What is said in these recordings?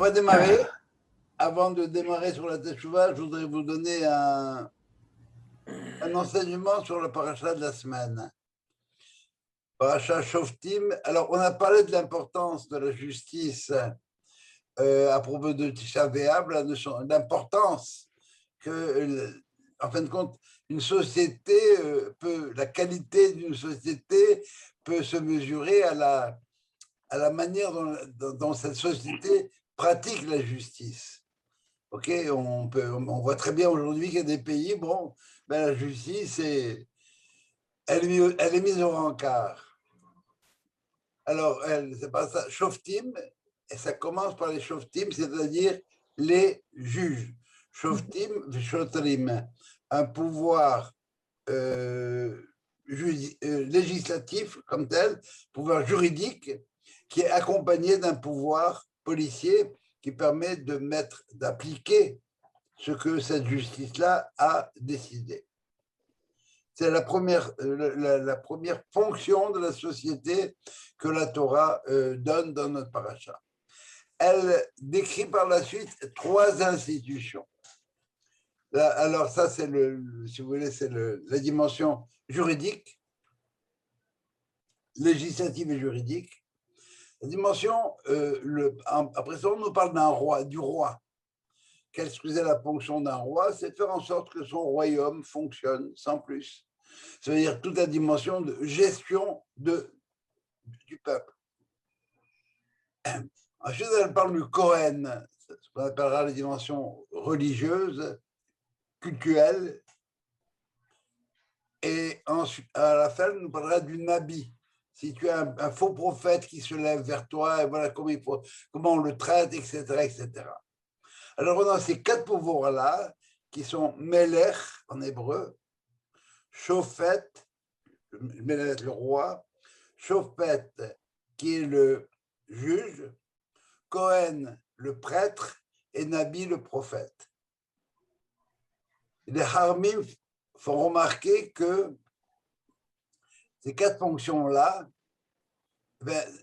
va démarrer. Avant de démarrer sur la Teshuvah, je voudrais vous donner un enseignement sur la paracha de la semaine. Paracha Shoftim. Alors, on a parlé de l'importance de la justice à propos de Tisha B'Av, l'importance que, en fin de compte, une société la qualité d'une société peut se mesurer à la manière dont cette société pratique la justice. Ok, on voit très bien aujourd'hui qu'il y a des pays, la justice, elle est mise au rencard. Alors, c'est pas ça. Shoftim, et ça commence par les shoftim, c'est-à-dire les juges. Shoftim, shotrim, un pouvoir législatif comme tel, pouvoir juridique, qui est accompagné d'un pouvoir policier qui permet d'appliquer ce que cette justice-là a décidé. C'est la première fonction de la société que la Torah donne dans notre paracha. Elle décrit par la suite 3 institutions. Alors ça, si vous voulez, c'est la dimension juridique, législative et juridique. La dimension, après ça, on nous parle du roi. Qu'est-ce que c'est la fonction d'un roi? C'est de faire en sorte que son royaume fonctionne sans plus. C'est-à-dire toute la dimension de gestion du peuple. Ensuite, elle parle du Kohen, ce qu'on appellera la dimension religieuse, cultuelle. Et ensuite, à la fin, elle nous parlera du Nabi. Si tu as un faux prophète qui se lève vers toi, et voilà comment on le traite, etc., etc. Alors, on a ces 4 pouvoirs-là, qui sont Melech, en hébreu, Shofet, Melech, le roi, Shofet, qui est le juge, Kohen, le prêtre, et Nabi, le prophète. Les Harmim font remarquer que ces 4 fonctions-là,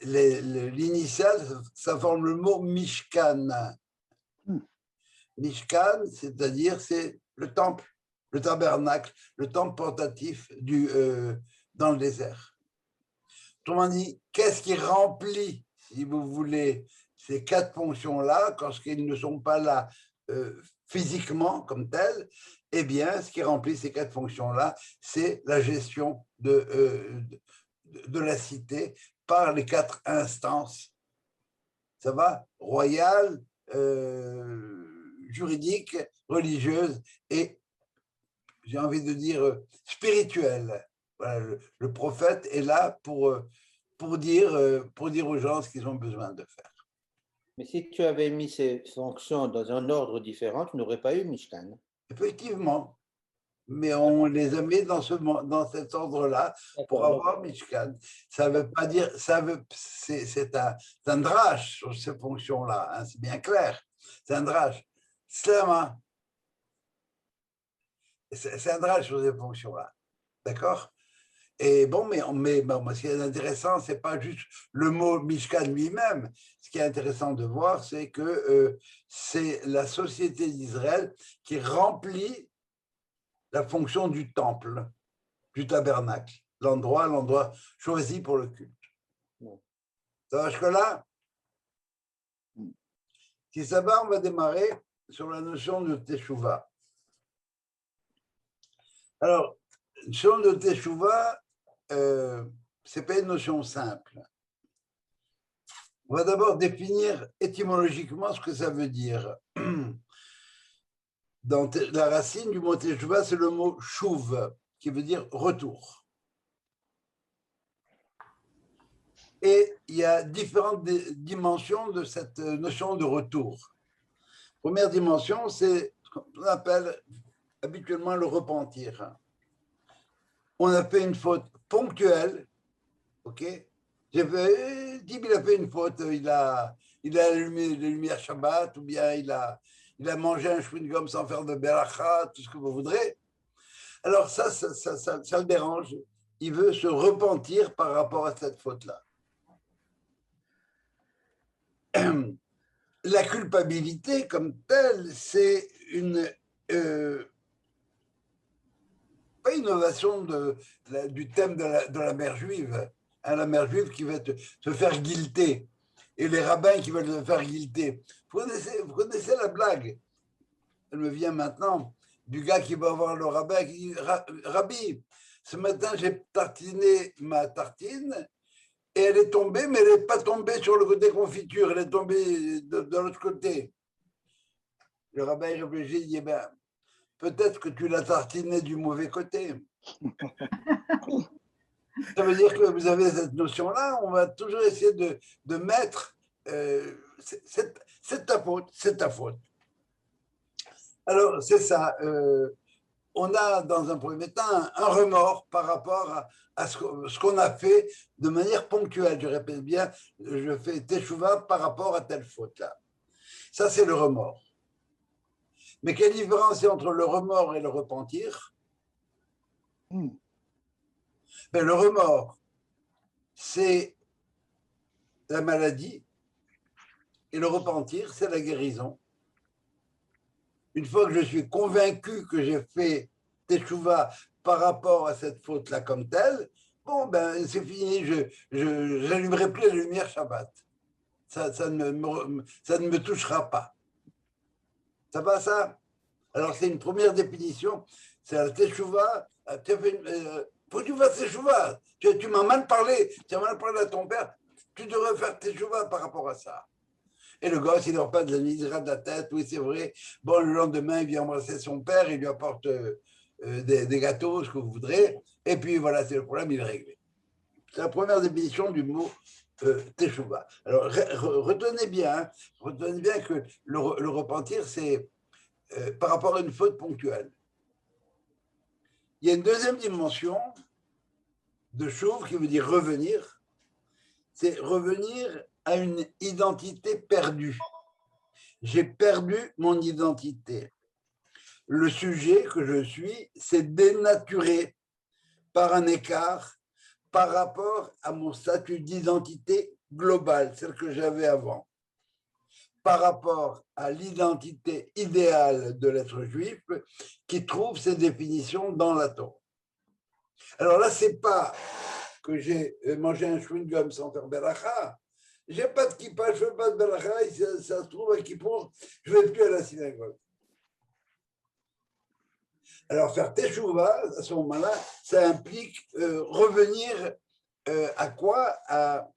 l'initiale, ça forme le mot Mishkan. Mishkan, c'est-à-dire c'est le temple, le tabernacle, le temple portatif dans le désert. Autrement dit, qu'est-ce qui remplit, si vous voulez, ces 4 fonctions-là, quand ils ne sont pas là physiquement comme tels? Eh bien, ce qui remplit ces 4 fonctions-là, c'est la gestion de la cité par les 4 instances. Ça va? Royale, juridique, religieuse et, j'ai envie de dire, spirituelle. Voilà, le prophète est là pour dire aux gens ce qu'ils ont besoin de faire. Mais si tu avais mis ces fonctions dans un ordre différent, tu n'aurais pas eu Mishkan. Effectivement, mais on les a mis dans cet ordre-là pour avoir Mishkan. Ça ne veut pas dire, c'est un drache sur ces fonctions-là, hein, c'est bien clair. C'est un drache. Slama. C'est un drache sur ces fonctions-là. D'accord? Et mais ce qui est intéressant, ce n'est pas juste le mot Mishkan lui-même. Ce qui est intéressant de voir, c'est que c'est la société d'Israël qui remplit la fonction du temple, du tabernacle, l'endroit choisi pour le culte. Ça va jusque-là? Si ça va, on va démarrer sur la notion de Teshuvah. Alors, la notion de Teshuvah, ce n'est pas une notion simple. On va d'abord définir étymologiquement ce que ça veut dire. Dans la racine du mot Teshuvah, c'est le mot shuv, qui veut dire retour. Et il y a différentes dimensions de cette notion de retour. Première dimension, c'est ce qu'on appelle habituellement le repentir. On a fait une faute ponctuelle, ok? Tib, il a fait une faute, il a allumé les lumières Shabbat, ou bien il a mangé un chewing-gum sans faire de beracha, tout ce que vous voudrez. Alors ça le dérange. Il veut se repentir par rapport à cette faute-là. la culpabilité comme telle, c'est une pas innovation du thème de la mère juive. Hein, la mère juive qui va se faire guilter et les rabbins qui veulent se faire guilter. Vous connaissez la blague? Elle me vient maintenant du gars qui va voir le rabbin qui dit Rabbi, ce matin j'ai tartiné ma tartine et elle est tombée, mais elle n'est pas tombée sur le côté confiture, elle est tombée de l'autre côté. Le rabbin réfléchit, il dit eh ben, peut-être que tu l'as tartiné du mauvais côté. Ça veut dire que vous avez cette notion-là, on va toujours essayer de mettre c'est ta faute, c'est ta faute. Alors, c'est ça. On a, dans un premier temps, un remords par rapport à ce qu'on a fait de manière ponctuelle. Je répète bien, je fais teshuva par rapport à telle faute-là. Ça, c'est le remords. Mais quelle différence il y a entre le remords et le repentir? Ben, le remords, c'est la maladie, et le repentir, c'est la guérison. Une fois que je suis convaincu que j'ai fait teshuva par rapport à cette faute-là comme telle, bon, ben, c'est fini, je n'allumerai plus la lumière Shabbat. Ça ne me touchera pas. Ça va, ça? Alors, c'est une première définition, c'est la teshuva. Faut que tu fasses teshuva. Tu m'as mal parlé, tu as mal parlé à ton père, tu devrais faire teshuva par rapport à ça. Et le gosse, il n'aura pas de la misère de la tête, oui, c'est vrai. Bon, le lendemain, il vient embrasser son père, il lui apporte des gâteaux, ce que vous voudrez. Et puis voilà, c'est le problème, il est réglé. C'est la première définition du mot teshuva. Alors, retenez bien que le repentir, c'est par rapport à une faute ponctuelle. Il y a une deuxième dimension de chouv qui veut dire revenir. C'est revenir à une identité perdue. J'ai perdu mon identité. Le sujet que je suis s'est dénaturé par un écart par rapport à mon statut d'identité globale, celle que j'avais avant, par rapport à l'identité idéale de l'être juif qui trouve ses définitions dans la Torah. Alors là, c'est pas que j'ai mangé un chewing-gum sans faire belacha. J'ai pas de kippa, je fais pas de belacha, et ça se trouve à Kippour, je vais plus à la synagogue. Alors faire teshuva, à ce moment-là, ça implique revenir à quoi? À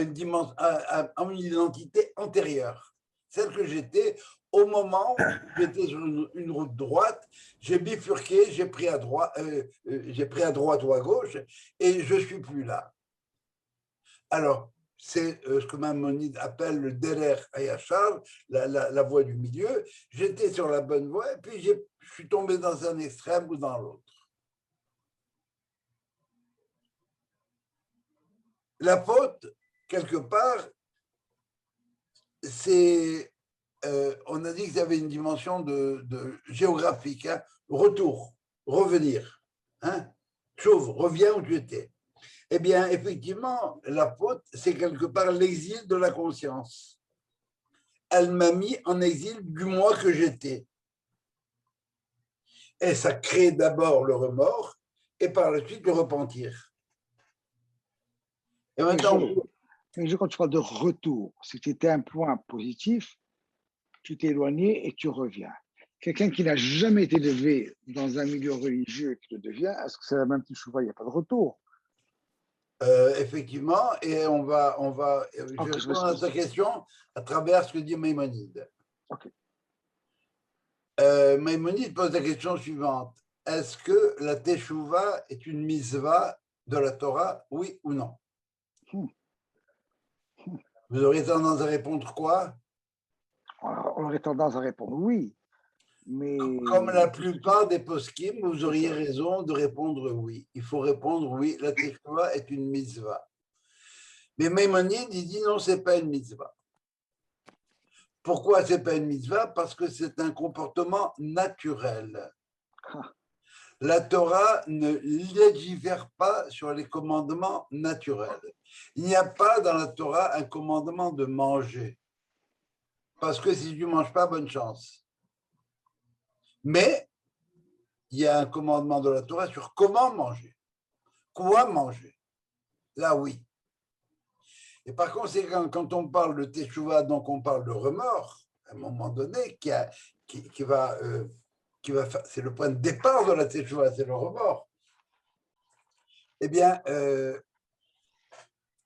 une dimension, à une identité antérieure, celle que j'étais au moment où j'étais sur une route droite, j'ai bifurqué, j'ai pris à droite ou à gauche, et je suis plus là. Alors, c'est ce que Maïmonide appelle le derer hayachar, la voie du milieu. J'étais sur la bonne voie, et puis je suis tombé dans un extrême ou dans l'autre. La faute, quelque part, c'est, on a dit qu'il y avait une dimension de géographique, hein, retour, revenir. Hein, chauve, reviens où tu étais. Eh bien, effectivement, la faute, c'est quelque part l'exil de la conscience. Elle m'a mis en exil du moi que j'étais. Et ça crée d'abord le remords et par la suite le repentir. Et maintenant, quand tu parles de retour, si tu étais un point positif, tu t'es éloigné et tu reviens. Quelqu'un qui n'a jamais été élevé dans un milieu religieux et qui le devient, est-ce que c'est la même teshuva? Il n'y a pas de retour. Effectivement, et on va je vais répondre à ta question à travers ce que dit Maïmonide. Okay. Maïmonide pose la question suivante. Est-ce que la teshuva est une mitzvah de la Torah, oui ou non? Vous auriez tendance à répondre quoi? On aurait tendance à répondre oui. Mais... Comme la plupart des poskim, vous auriez raison de répondre oui. Il faut répondre oui, la teshuva est une mitzvah. Mais Maïmonide, il dit non, ce n'est pas une mitzvah. Pourquoi ce n'est pas une mitzvah? Parce que c'est un comportement naturel. La Torah ne légifère pas sur les commandements naturels. Il n'y a pas dans la Torah un commandement de manger. parce que si tu ne manges pas, bonne chance. Mais il y a un commandement de la Torah sur comment manger, quoi manger. Là, oui. Et par conséquent, quand on parle de Teshuvah, donc on parle de remords, à un moment donné, qui va faire, c'est le point de départ de la Teshuvah, c'est le remords. Eh bien,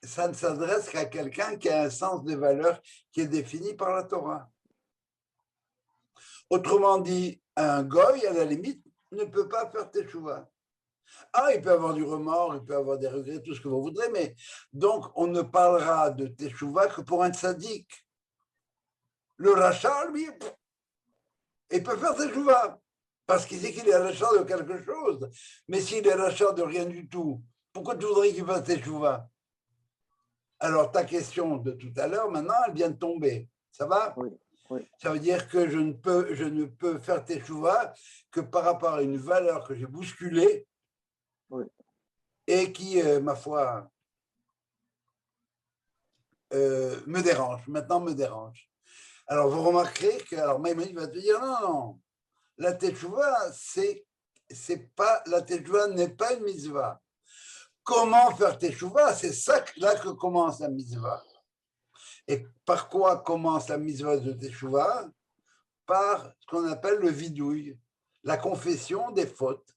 ça ne s'adresse qu'à quelqu'un qui a un sens des valeurs qui est défini par la Torah. Autrement dit, un goy, à la limite, ne peut pas faire Teshuvah. Ah, il peut avoir du remords, il peut avoir des regrets, tout ce que vous voudrez, mais donc on ne parlera de Teshuvah que pour un tzaddik. Le rachat, lui, il peut faire Teshuvah, parce qu'il dit qu'il est rachat de quelque chose. Mais s'il est rachat de rien du tout, pourquoi tu voudrais qu'il fasse Teshuvah? Alors, ta question de tout à l'heure, maintenant, elle vient de tomber. Ça va? Oui, oui. Ça veut dire que je ne peux faire Teshuvah que par rapport à une valeur que j'ai bousculée, Oui. Et qui, ma foi, me dérange, maintenant me dérange. Alors, vous remarquerez que, alors Maïmonide va te dire, non, non, la Teshuvah, la Teshuvah n'est pas une mitzvah. Comment faire Teshuvah? C'est ça là que commence la mitzvah. Et par quoi commence la mitzvah de Teshuvah? Par ce qu'on appelle le vidouille, la confession des fautes.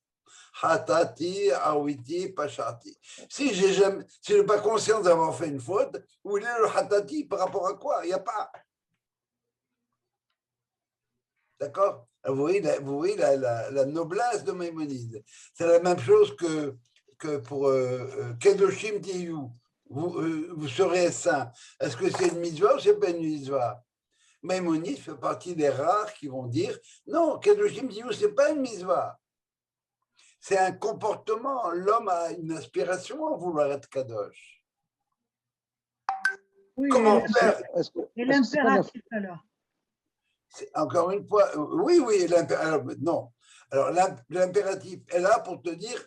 Hatati, awiti, pachati. Si je n'ai pas conscience d'avoir fait une faute, où il est le hatati par rapport à quoi? Il n'y a pas. D'accord? Vous voyez la noblesse de Maïmonide. C'est la même chose que pour Kedoshim Tiyu. Vous serez saint. Est-ce que c'est une mitzvah ou c'est pas une mitzvah? Maïmonide fait partie des rares qui vont dire non, Kedoshim Tiyu, c'est pas une mitzvah. C'est un comportement. L'homme a une aspiration à vouloir être kadosh. Oui, Comment faire? Et l'impératif alors? Encore une fois, oui, l'impératif. Non. Alors, l'impératif est là pour te dire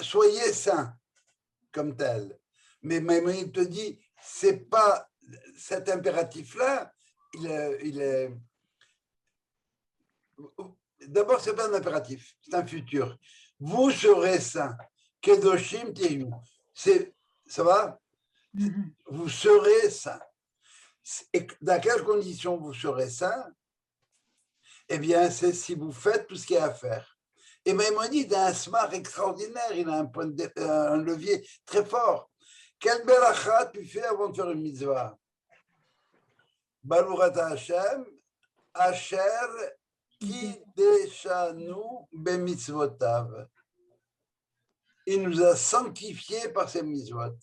soyez saints comme tel. Mais il te dit, c'est pas cet impératif-là, il est. D'abord, ce n'est pas un impératif, c'est un futur. Vous serez saints. Kedoshim Tiyu. Ça va? Vous serez saints. Et dans quelles conditions vous serez saints? Eh bien, c'est si vous faites tout ce qu'il y a à faire. Et Maïmonide a un smart extraordinaire, il a un levier très fort. Quel belacha tu fais avant de faire une mitzvah? Baruch Hashem, Asher Kideshanu bemitzvotav. Il nous a sanctifiés par ses mitzvot.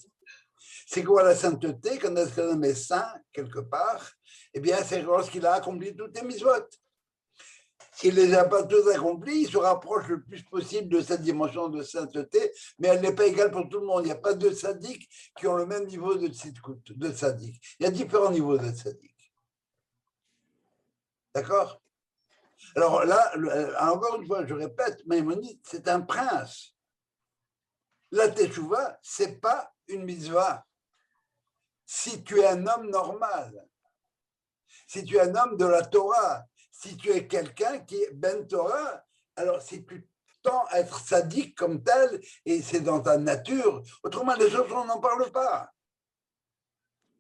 C'est quoi la sainteté? Quand est-ce qu'un homme est saint, quelque part? Eh bien, c'est lorsqu'il a accompli toutes les mitzvot. S'il ne les a pas tous accomplis, il se rapproche le plus possible de cette dimension de sainteté, mais elle n'est pas égale pour tout le monde. Il n'y a pas deux tzaddik qui ont le même niveau de tzaddik. Il y a différents niveaux de tzaddik. D'accord? Alors là, encore une fois, je répète, Maïmonide, c'est un prince. La Teshuvah, ce n'est pas une mitzvah. Si tu es un homme normal, si tu es un homme de la Torah, si tu es quelqu'un qui est ben Torah, alors si tu tends à être sadique comme tel, et c'est dans ta nature, autrement les autres, on n'en parle pas.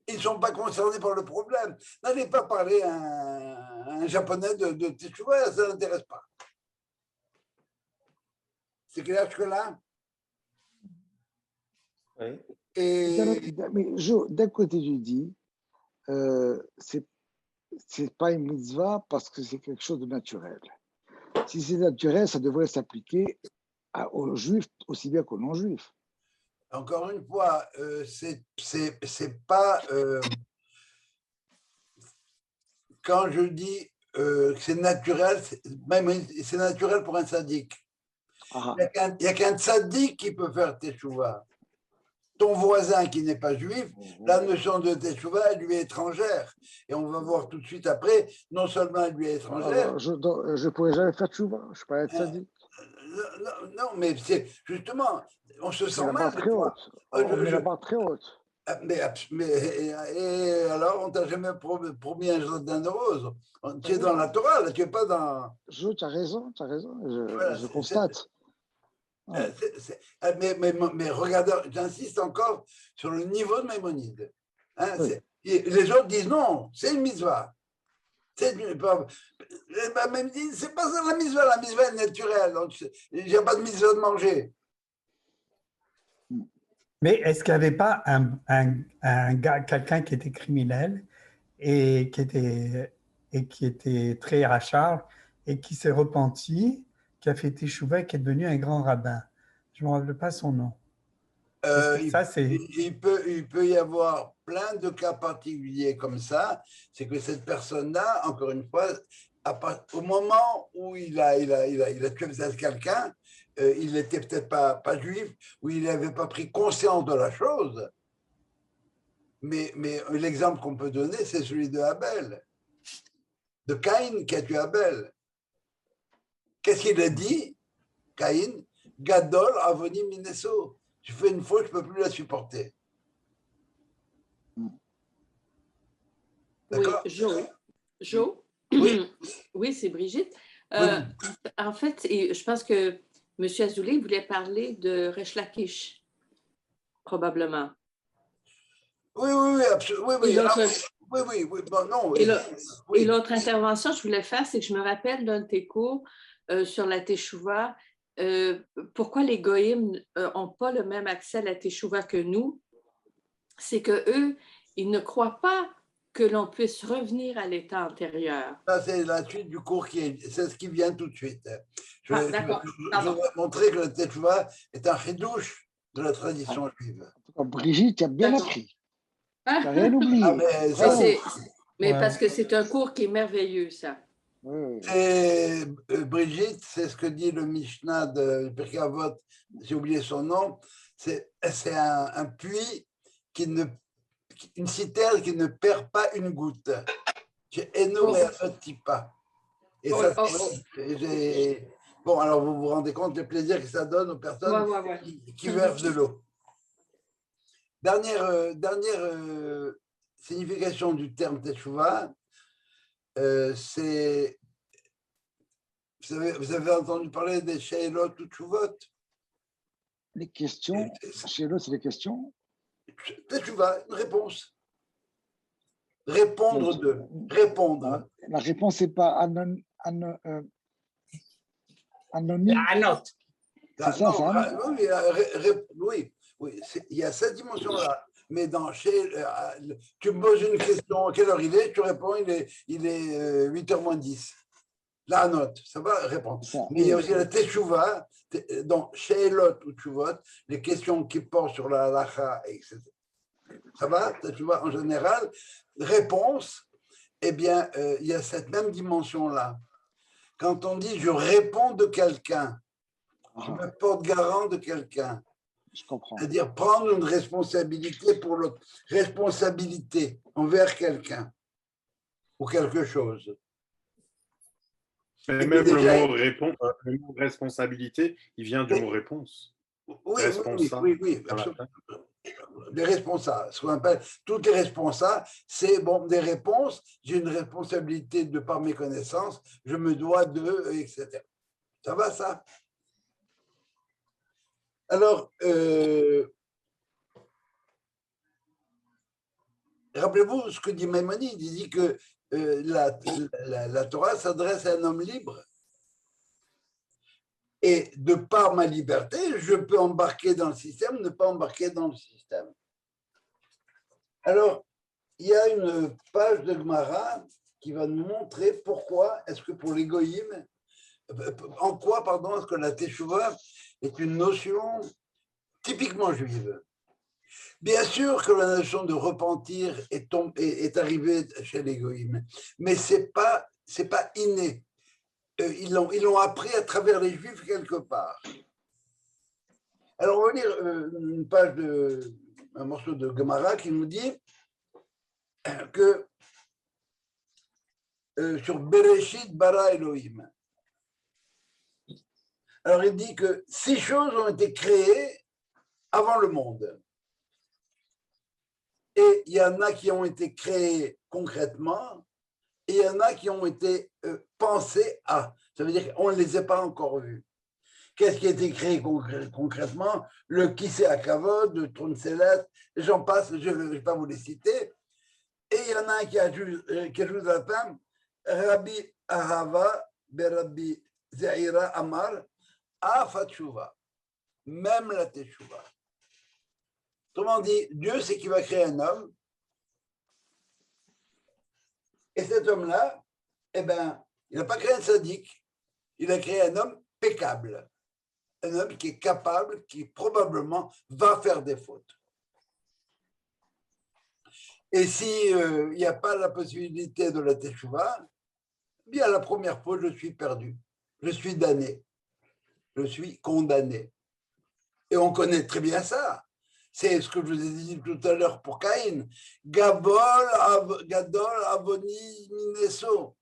Ils ne sont pas concernés par le problème. N'allez pas parler à un japonais de Teshuvah, ça ne l'intéresse pas. C'est clair jusque-là? Oui. Mais d'un côté, tu dis, c'est pas une mitzvah parce que c'est quelque chose de naturel. Si c'est naturel, ça devrait s'appliquer aux juifs aussi bien qu'aux non-juifs. Encore une fois, c'est pas. Quand je dis que c'est naturel, même c'est naturel pour un tzaddik. Il n'y a qu'un tzaddik qui peut faire teshuvah. Ton voisin qui n'est pas juif, la notion de teshuvah, elle lui est étrangère. Et on va voir tout de suite après, non seulement elle lui est étrangère. Alors, je ne pourrais jamais faire teshuvah, je ne suis pas un tzaddik. non, mais c'est justement, on se sent la mal barre des très fois. haute. On met la barre très haute. Et alors, on t'a jamais promis un jardin de roses. Tu es dans la Torah, là, tu n'es pas dans. Tu as raison, tu as raison. Voilà, Je constate. Ouais. Mais regardez, j'insiste encore sur le niveau de Maïmonide. Hein, Oui. les autres disent non, c'est une mitzvah. C'est pas ça la mitzvah est naturelle. Donc, il n'y a pas de mitzvah de manger. Mais est-ce qu'il n'y avait pas un gars, quelqu'un qui était criminel et qui était très rachard et qui s'est repenti, qui a fait teshuva et qui est devenu un grand rabbin? Je ne me rappelle pas son nom. Il peut y avoir plein de cas particuliers comme ça. C'est que cette personne-là, encore une fois, au moment où il a tué peut-être quelqu'un, il n'était peut-être pas juif, ou il n'avait pas pris conscience de la chose. Mais l'exemple qu'on peut donner, c'est celui de Abel, de Caïn qui a tué Abel. Qu'est-ce qu'il a dit, Caïn? Gadol avoni mineso. Tu fais une faute, je ne peux plus la supporter. Oui, D'accord? Jo. Oui. Oui, c'est Brigitte. Oui. En fait, je pense que M. Azoulay voulait parler de Resh Lakish, probablement. Oui, absolument. Oui. Bon, non. Et l'autre intervention que je voulais faire, c'est que je me rappelle d'un de tes cours sur la Teshuvah. Pourquoi les goïms n'ont pas le même accès à la Teshuvah que nous? C'est qu'eux, ils ne croient pas que l'on puisse revenir à l'état antérieur. Ça, c'est la suite du cours c'est ce qui vient tout de suite. Je vais montrer que le Teshuvah est un chidouche de la tradition juive. Brigitte, tu as bien appris. Tu n'as rien oublié. Mais parce que c'est un cours qui est merveilleux, ça. Oui. Et Brigitte, c'est ce que dit le Mishnah de Pirkei Avot, j'ai oublié son nom, c'est un puits une citerne qui ne perd pas une goutte. J'ai énommé un petit pas. Et ça, bon, alors vous vous rendez compte du plaisir que ça donne aux personnes qui versent de l'eau. Dernière signification du terme Teshuvah, c'est. Vous avez entendu parler des Sheilot ou Tshuvot? Les questions, Sheilot, c'est les questions. Teshuvah, une réponse. Répondre. La réponse n'est pas anonyme. C'est ça, Oui, il y a cette dimension-là. Mais tu me poses une question, à quelle heure il est? Tu réponds, il est 8h moins 10. La note, ça va répondre. Mais il y a aussi la Teshuvah, donc Sheilot ou Tshuvot, les questions qui portent sur la halacha, etc. Ça va, Teshuvah en général. Réponse, eh bien, il y a cette même dimension-là. Quand on dit je réponds de quelqu'un, je me porte garant de quelqu'un. Je comprends. C'est-à-dire prendre une responsabilité pour l'autre, responsabilité envers quelqu'un ou quelque chose. Mais même le mot responsabilité, il vient du mot réponse. Oui, absolument. Les responsables, ce qu'on appelle toutes les responsables, c'est bon, des réponses, j'ai une responsabilité de par mes connaissances, je me dois de, etc. Ça va, ça? Alors, rappelez-vous ce que dit Maïmonide, il dit que la Torah s'adresse à un homme libre. Et de par ma liberté, je peux embarquer dans le système, ne pas embarquer dans le système. Alors, il y a une page de Gemara qui va nous montrer pourquoi est-ce que pour les goïms, en quoi, pardon, est-ce que la Teshuvah est une notion typiquement juive. Bien sûr que la notion de repentir est arrivée chez les goïms, mais c'est pas inné. Ils l'ont appris à travers les Juifs quelque part. Alors, on va lire un morceau de Gemara qui nous dit que sur Bereshit bara Elohim, Alors, il dit que 6 choses ont été créées avant le monde. Et il y en a qui ont été créées concrètement, et il y en a qui ont été pensées à. Ça veut dire qu'on ne les a pas encore vus. Qu'est-ce qui a été créé concrètement? Le Kisei Hakavod, le trône céleste, j'en passe, je ne vais pas vous les citer. Et il y en a un qui ajoute à la fin, Rabbi Ahava, Rabbi Zeira Amar, Afatshuva, même la Teshuva. Autrement dit, Dieu, c'est qu'il va créer un homme. Et cet homme-là, eh ben, il n'a pas créé un sadique, il a créé un homme peccable. Un homme qui est capable, qui probablement va faire des fautes. Et s'il n'y a pas la possibilité de la teshuva, bien la première faute, je suis perdu. Je suis damné. Je suis condamné. Et on connaît très bien ça. C'est ce que je vous ai dit tout à l'heure pour Caïn. Gadol avoni mineso.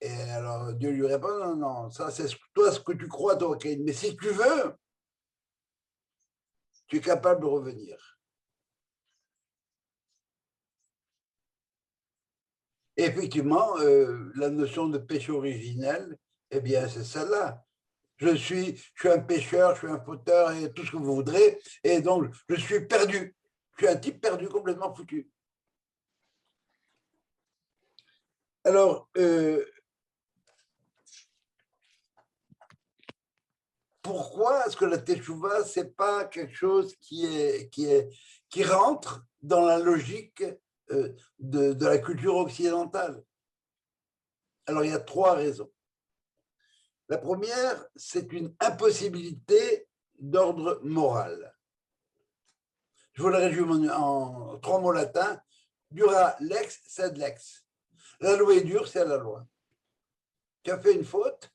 Et alors Dieu lui répond, non, non, ça c'est toi ce que tu crois, toi, Caïn. Mais si tu veux, tu es capable de revenir. Et effectivement, la notion de péché originel, eh bien, c'est celle-là. Je suis un pécheur, je suis un fauteur et tout ce que vous voudrez, et donc je suis perdu. Je suis un type perdu, complètement foutu. Alors, pourquoi est-ce que la teshuva, ce n'est pas quelque chose qui rentre dans la logique de la culture occidentale? Alors, il y a 3 raisons. La première, c'est une impossibilité d'ordre moral. Je vous le résume en 3 mots latins. Dura lex, sed lex. La loi est dure, c'est la loi. Tu as fait une faute,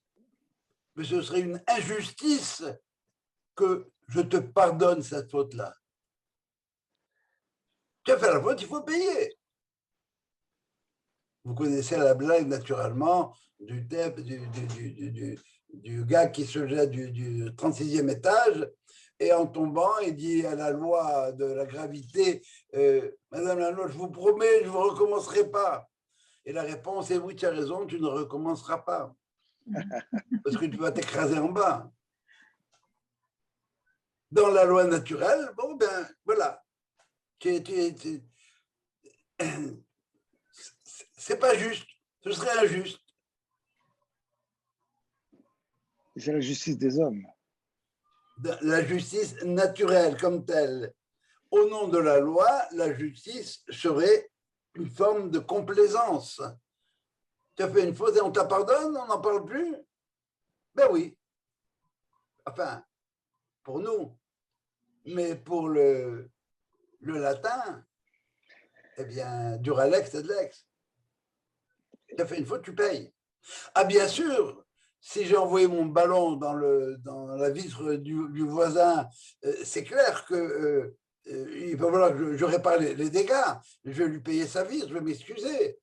mais ce serait une injustice que je te pardonne cette faute-là. Tu as fait la faute, il faut payer. Vous connaissez la blague, naturellement, du gars qui se jette du 36e étage et en tombant, il dit à la loi de la gravité, Madame la loi, je vous promets, je ne vous recommencerai pas. Et la réponse est oui, tu as raison, tu ne recommenceras pas. Parce que tu vas t'écraser en bas. Dans la loi naturelle, bon ben voilà. C'est pas juste, ce serait injuste. C'est la justice des hommes. La justice naturelle comme telle. Au nom de la loi, la justice serait une forme de complaisance. Tu as fait une faute et on te pardonne, on n'en parle plus? Ben oui. Enfin, pour nous. Mais pour le latin, eh bien, dura lex, sed lex. Tu as fait une faute, tu payes. Ah, bien sûr, si j'ai envoyé mon ballon dans la vitre du voisin, c'est clair que il va falloir que je répare les dégâts. Je vais lui payer sa vitre, je vais m'excuser.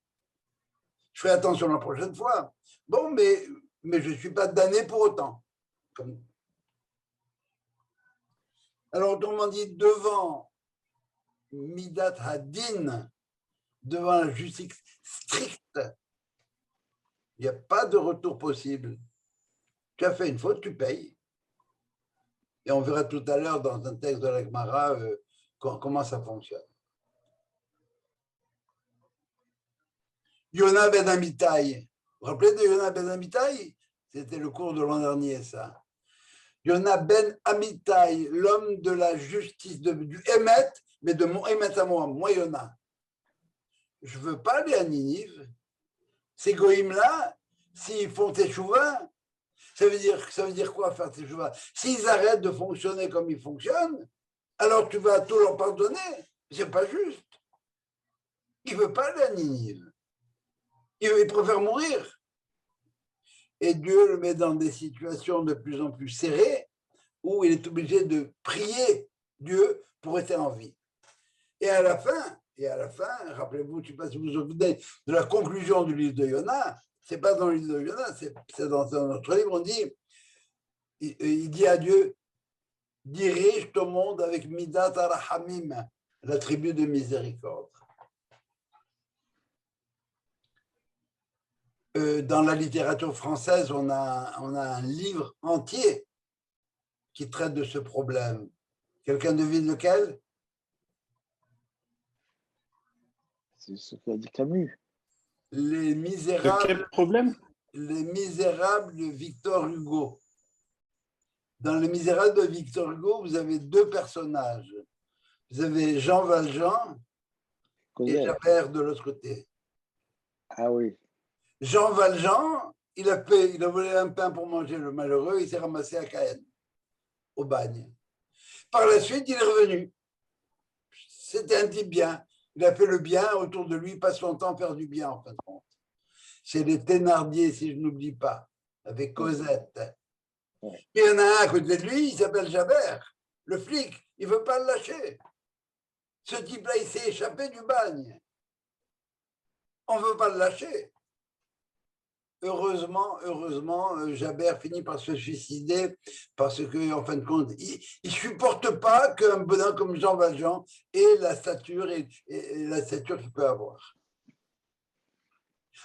Je ferai attention la prochaine fois. Bon, mais je ne suis pas damné pour autant. Alors, autrement dit, devant Midat Hadin, devant la justice stricte, il n'y a pas de retour possible. Tu as fait une faute, tu payes. Et on verra tout à l'heure dans un texte de la Gemara comment ça fonctionne. Yona ben Amitai. Vous vous rappelez de Yona ben Amitai? C'était le cours de l'an dernier, ça. Yona ben Amitai, l'homme de la justice, du Emet, mais de mon Emet à moi Yona. Je ne veux pas aller à Ninive. Ces goïms-là, s'ils font teshuva, ça veut dire quoi faire teshuva? S'ils arrêtent de fonctionner comme ils fonctionnent, alors tu vas tout leur pardonner. C'est pas juste. Il ne veut pas aller à Ninive. Il préfère mourir. Et Dieu le met dans des situations de plus en plus serrées où il est obligé de prier Dieu pour rester en vie. Et à la fin, rappelez-vous, je ne sais pas si vous vous souvenez de la conclusion du livre de Yona, c'est pas dans l'île de Jonas, c'est dans un autre livre, on dit, il dit à Dieu, dirige ton monde avec Midat Arahamim, l'attribut de miséricorde. Dans la littérature française, on a un livre entier qui traite de ce problème. Quelqu'un devine lequel? C'est ce qu'a dit Camus. Les De Misérables. quel problème? Les Misérables de Victor Hugo. Dans Les Misérables de Victor Hugo, vous avez deux personnages. Vous avez Jean Valjean et Cosette. Javert de l'autre côté. Ah oui. Jean Valjean, il a volé un pain pour manger le malheureux, il s'est ramassé à Caen, au bagne. Par la suite, il est revenu. C'était un type bien. Il a fait le bien autour de lui, passe son temps à faire du bien, en fin de compte. C'est les Thénardier, si je n'oublie pas, avec Cosette. Ouais. Il y en a un à côté de lui, il s'appelle Javert, le flic, il ne veut pas le lâcher. Ce type-là, il s'est échappé du bagne. On ne veut pas le lâcher. Heureusement, Javert finit par se suicider parce que, en fin de compte, il ne supporte pas qu'un bonhomme comme Jean Valjean ait la stature et la stature qu'il peut avoir.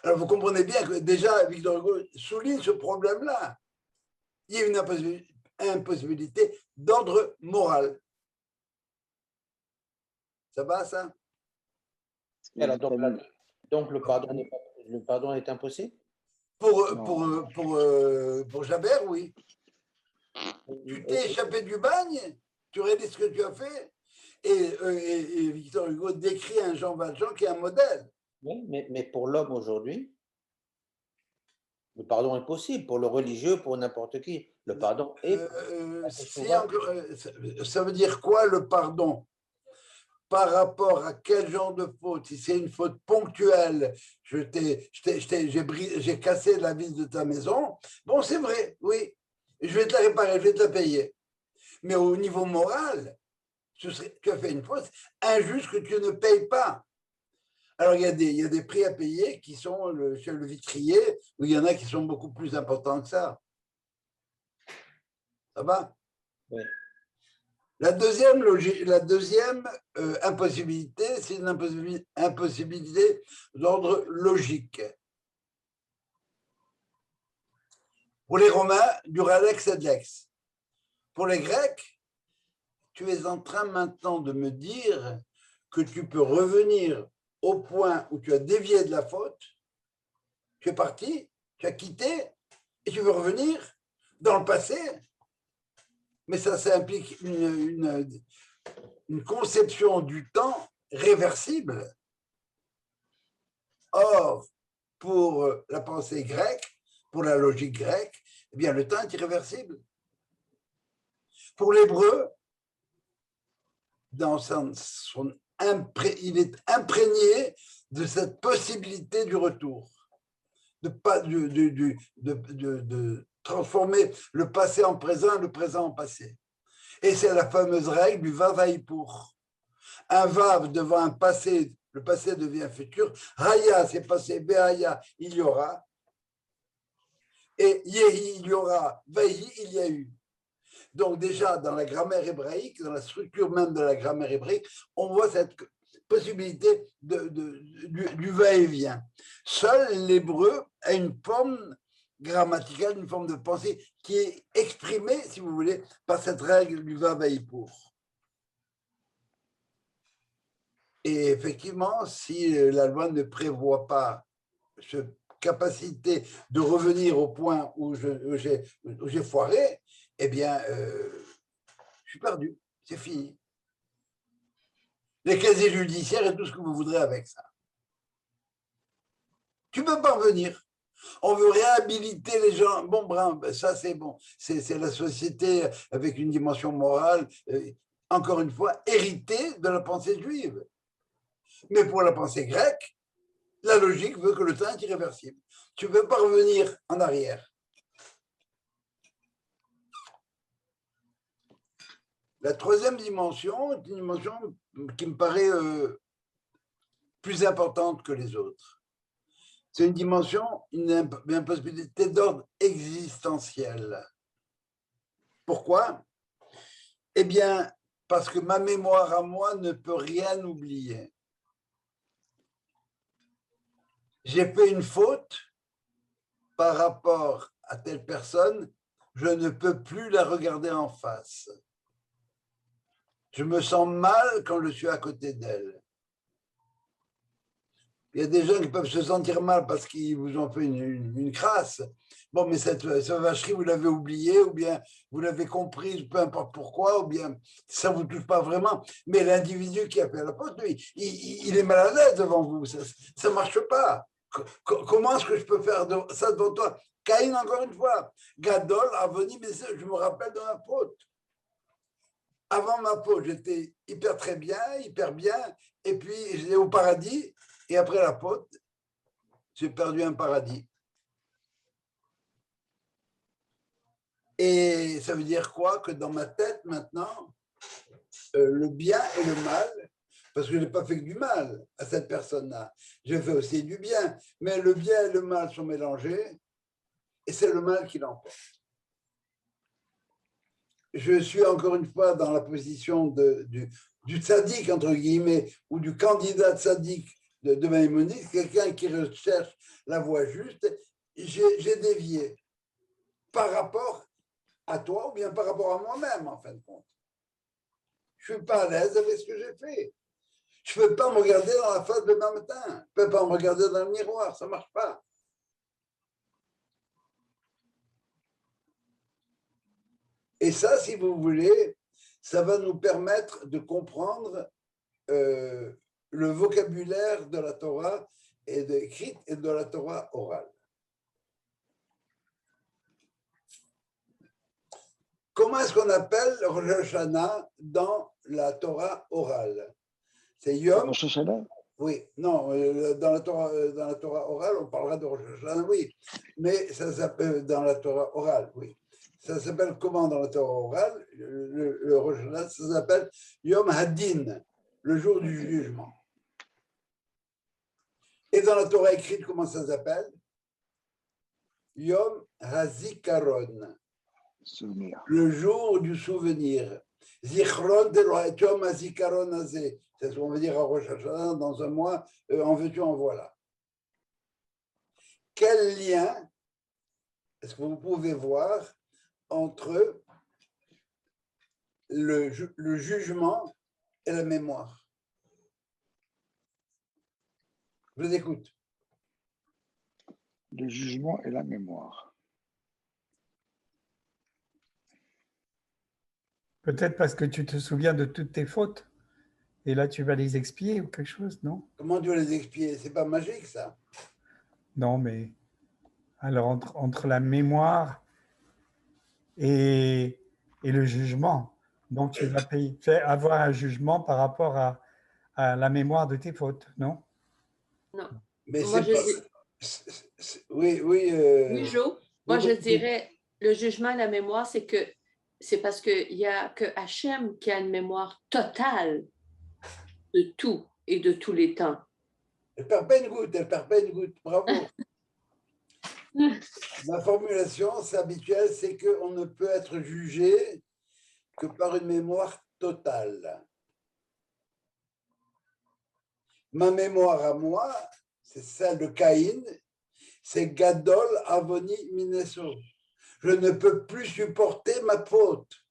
Alors, vous comprenez bien que déjà, Victor Hugo souligne ce problème-là. Il y a une impossibilité d'ordre moral. Ça va, ça? Alors, donc le pardon est impossible? Pour Javert, oui. Tu t'es échappé du bagne, tu réalises ce que tu as fait, et Victor Hugo décrit un Jean Valjean qui est un modèle. Oui, mais pour l'homme aujourd'hui, le pardon est possible. Pour le religieux, pour n'importe qui, le pardon est ça veut dire quoi le pardon? Par rapport à quel genre de faute? Si c'est une faute ponctuelle, j'ai cassé la vis de ta maison, bon, c'est vrai, oui, je vais te la réparer, je vais te la payer. Mais au niveau moral, tu as fait une faute injuste que tu ne payes pas. Alors, il y a des prix à payer qui sont chez le vitrier, où il y en a qui sont beaucoup plus importants que ça. Ça va? Oui. La deuxième impossibilité, c'est une impossibilité d'ordre logique. Pour les Romains, du Ralex et de l'ex. Pour les Grecs, tu es en train maintenant de me dire que tu peux revenir au point où tu as dévié de la faute, tu es parti, tu as quitté, et tu veux revenir dans le passé. Mais ça implique une conception du temps réversible. Or, pour la pensée grecque, pour la logique grecque, eh bien, le temps est irréversible. Pour l'hébreu, il est imprégné de cette possibilité du retour, de transformer le passé en présent et le présent en passé. Et c'est la fameuse règle du vav haïpour. Un vav devant un passé, le passé devient futur. Raya, c'est passé, Béaya, il y aura. Et Yehi, il y aura. Vahi, il y a eu. Donc déjà, dans la grammaire hébraïque, dans la structure même de la grammaire hébraïque, on voit cette possibilité du va-et-vient. Seul l'hébreu a une forme grammaticale, une forme de pensée qui est exprimée, si vous voulez, par cette règle du va-haïpour. Et effectivement, si la loi ne prévoit pas cette capacité de revenir au point où j'ai foiré, eh bien, je suis perdu, c'est fini. Les casiers judiciaires et tout ce que vous voudrez avec ça. Tu peux pas revenir. On veut réhabiliter les gens. Bon, ça c'est bon. C'est la société avec une dimension morale, encore une fois, héritée de la pensée juive. Mais pour la pensée grecque, la logique veut que le temps est irréversible. Tu ne peux pas revenir en arrière. La troisième dimension est une dimension qui me paraît plus importante que les autres. C'est une dimension, une impossibilité d'ordre existentiel. Pourquoi? Eh bien, parce que ma mémoire à moi ne peut rien oublier. J'ai fait une faute par rapport à telle personne, je ne peux plus la regarder en face. Je me sens mal quand je suis à côté d'elle. Il y a des gens qui peuvent se sentir mal parce qu'ils vous ont fait une crasse. Bon, mais cette vacherie, vous l'avez oubliée, ou bien vous l'avez comprise, peu importe pourquoi, ou bien ça ne vous touche pas vraiment. Mais l'individu qui a fait la faute, lui, il est mal à l'aise devant vous. Ça ne marche pas. Comment est-ce que je peux faire ça devant toi? Caïn, encore une fois, Gadol, Avoni, mais je me rappelle de ma faute. Avant ma faute, j'étais hyper bien, et puis j'étais au paradis, et après la faute, j'ai perdu un paradis. Et ça veut dire quoi? Que dans ma tête maintenant, le bien et le mal, parce que je n'ai pas fait que du mal à cette personne-là, j'ai fait aussi du bien, mais le bien et le mal sont mélangés, et c'est le mal qui l'emporte. Je suis encore une fois dans la position du tzaddik, entre guillemets, ou du candidat tzaddik de Maïmonide, quelqu'un qui recherche la voie juste. J'ai dévié par rapport à toi ou bien par rapport à moi-même, en fin de compte. Je ne suis pas à l'aise avec ce que j'ai fait. Je ne peux pas me regarder dans la face demain matin. Je ne peux pas me regarder dans le miroir. Ça ne marche pas. Et ça, si vous voulez, ça va nous permettre de comprendre le vocabulaire de la Torah et écrite et de la Torah orale. Comment est-ce qu'on appelle Rosh Hashanah dans la Torah orale? C'est Yom. Rosh Hashanah? Oui, non, dans la Torah orale, on parlera de Rosh Hashanah, oui, mais ça s'appelle dans la Torah orale, oui. Ça s'appelle comment dans la Torah orale? Le Rosh Hashanah, ça s'appelle Yom Hadin, le jour du jugement. Et dans la Torah écrite, comment ça s'appelle? Yom Hazikaron, Souvenir. le jour du souvenir. Zichron de Yom Hazikaron Azeh. C'est ce qu'on veut dire à Rosh Hashanah, dans un mois, en veux-tu, en voilà. Quel lien est-ce que vous pouvez voir entre le jugement et la mémoire? Je vous écoute. Le jugement et la mémoire. Peut-être parce que tu te souviens de toutes tes fautes. Et là, tu vas les expier ou quelque chose, non? Comment tu vas les expier? C'est pas magique, ça. Non, mais alors entre la mémoire et le jugement, donc tu vas avoir un jugement par rapport à la mémoire de tes fautes, non? Non. Mais Moi, c'est pas... Oui, oui. Oui, Jo. Moi, je dirais, le jugement et la mémoire, c'est parce qu'il n'y a que Hachem qui a une mémoire totale de tout et de tous les temps. Elle perd pas une goutte, bravo. Ma formulation habituelle, c'est qu'on ne peut être jugé que par une mémoire totale. Ma mémoire à moi, c'est celle de Caïn, c'est Gadol Avoni Mineso. Je ne peux plus supporter ma faute.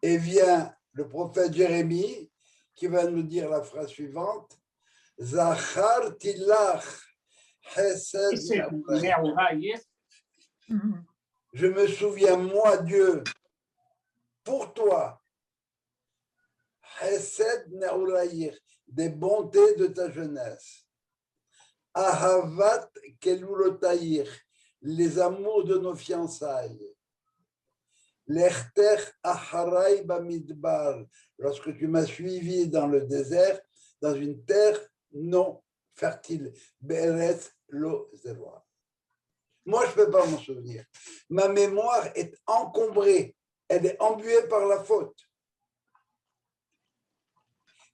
Et vient le prophète Jérémie qui va nous dire la phrase suivante: Zachar tilach chesed. Je me souviens, moi, Dieu, pour toi, chesed ne'urayir, des bontés de ta jeunesse. Ahavat kelulotayir, les amours de nos fiançailles. L'erter aharai bamidbar, lorsque tu m'as suivi dans le désert, dans une terre non fertile. Be'eretz lo zeroa. Moi, je ne peux pas m'en souvenir. Ma mémoire est encombrée, elle est embuée par la faute.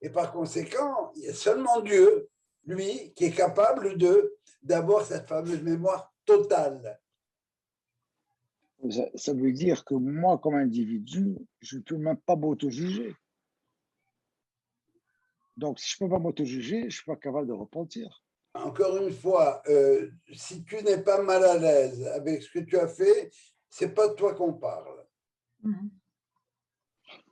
Et par conséquent, il y a seulement Dieu, lui, qui est capable d'avoir cette fameuse mémoire totale. Ça veut dire que moi, comme individu, je ne peux même pas m'auto-juger. Donc, si je ne peux pas m'auto-juger, je ne suis pas capable de repentir. Encore une fois, si tu n'es pas mal à l'aise avec ce que tu as fait, ce n'est pas de toi qu'on parle.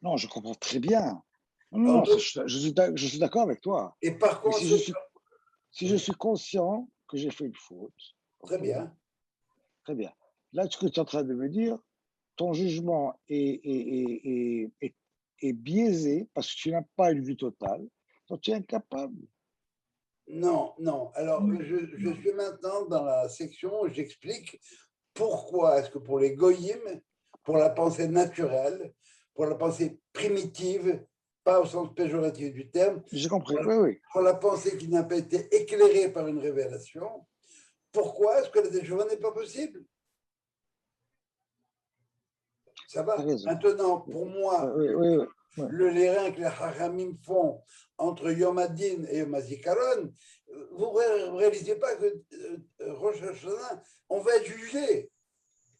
Non, je comprends très bien. Non, je suis d'accord avec toi. Et par contre, si je suis conscient que j'ai fait une faute. Très bien. Très bien. Là, ce que tu es en train de me dire, ton jugement est biaisé parce que tu n'as pas une vue totale, donc tu es incapable. Non, non. Alors, je suis maintenant dans la section où j'explique pourquoi est-ce que pour les goyim, pour la pensée naturelle, pour la pensée primitive, pas au sens péjoratif du terme, j'ai compris, oui. Pour la pensée qui n'a pas été éclairée par une révélation, pourquoi est-ce que la teshuva n'est pas possible? Ça va. Maintenant, pour moi, les liens que les Hachamim font entre Yom Hadin et Yom HaZikaron, vous ne réalisez pas que Rosh Hashanah, on va être jugé.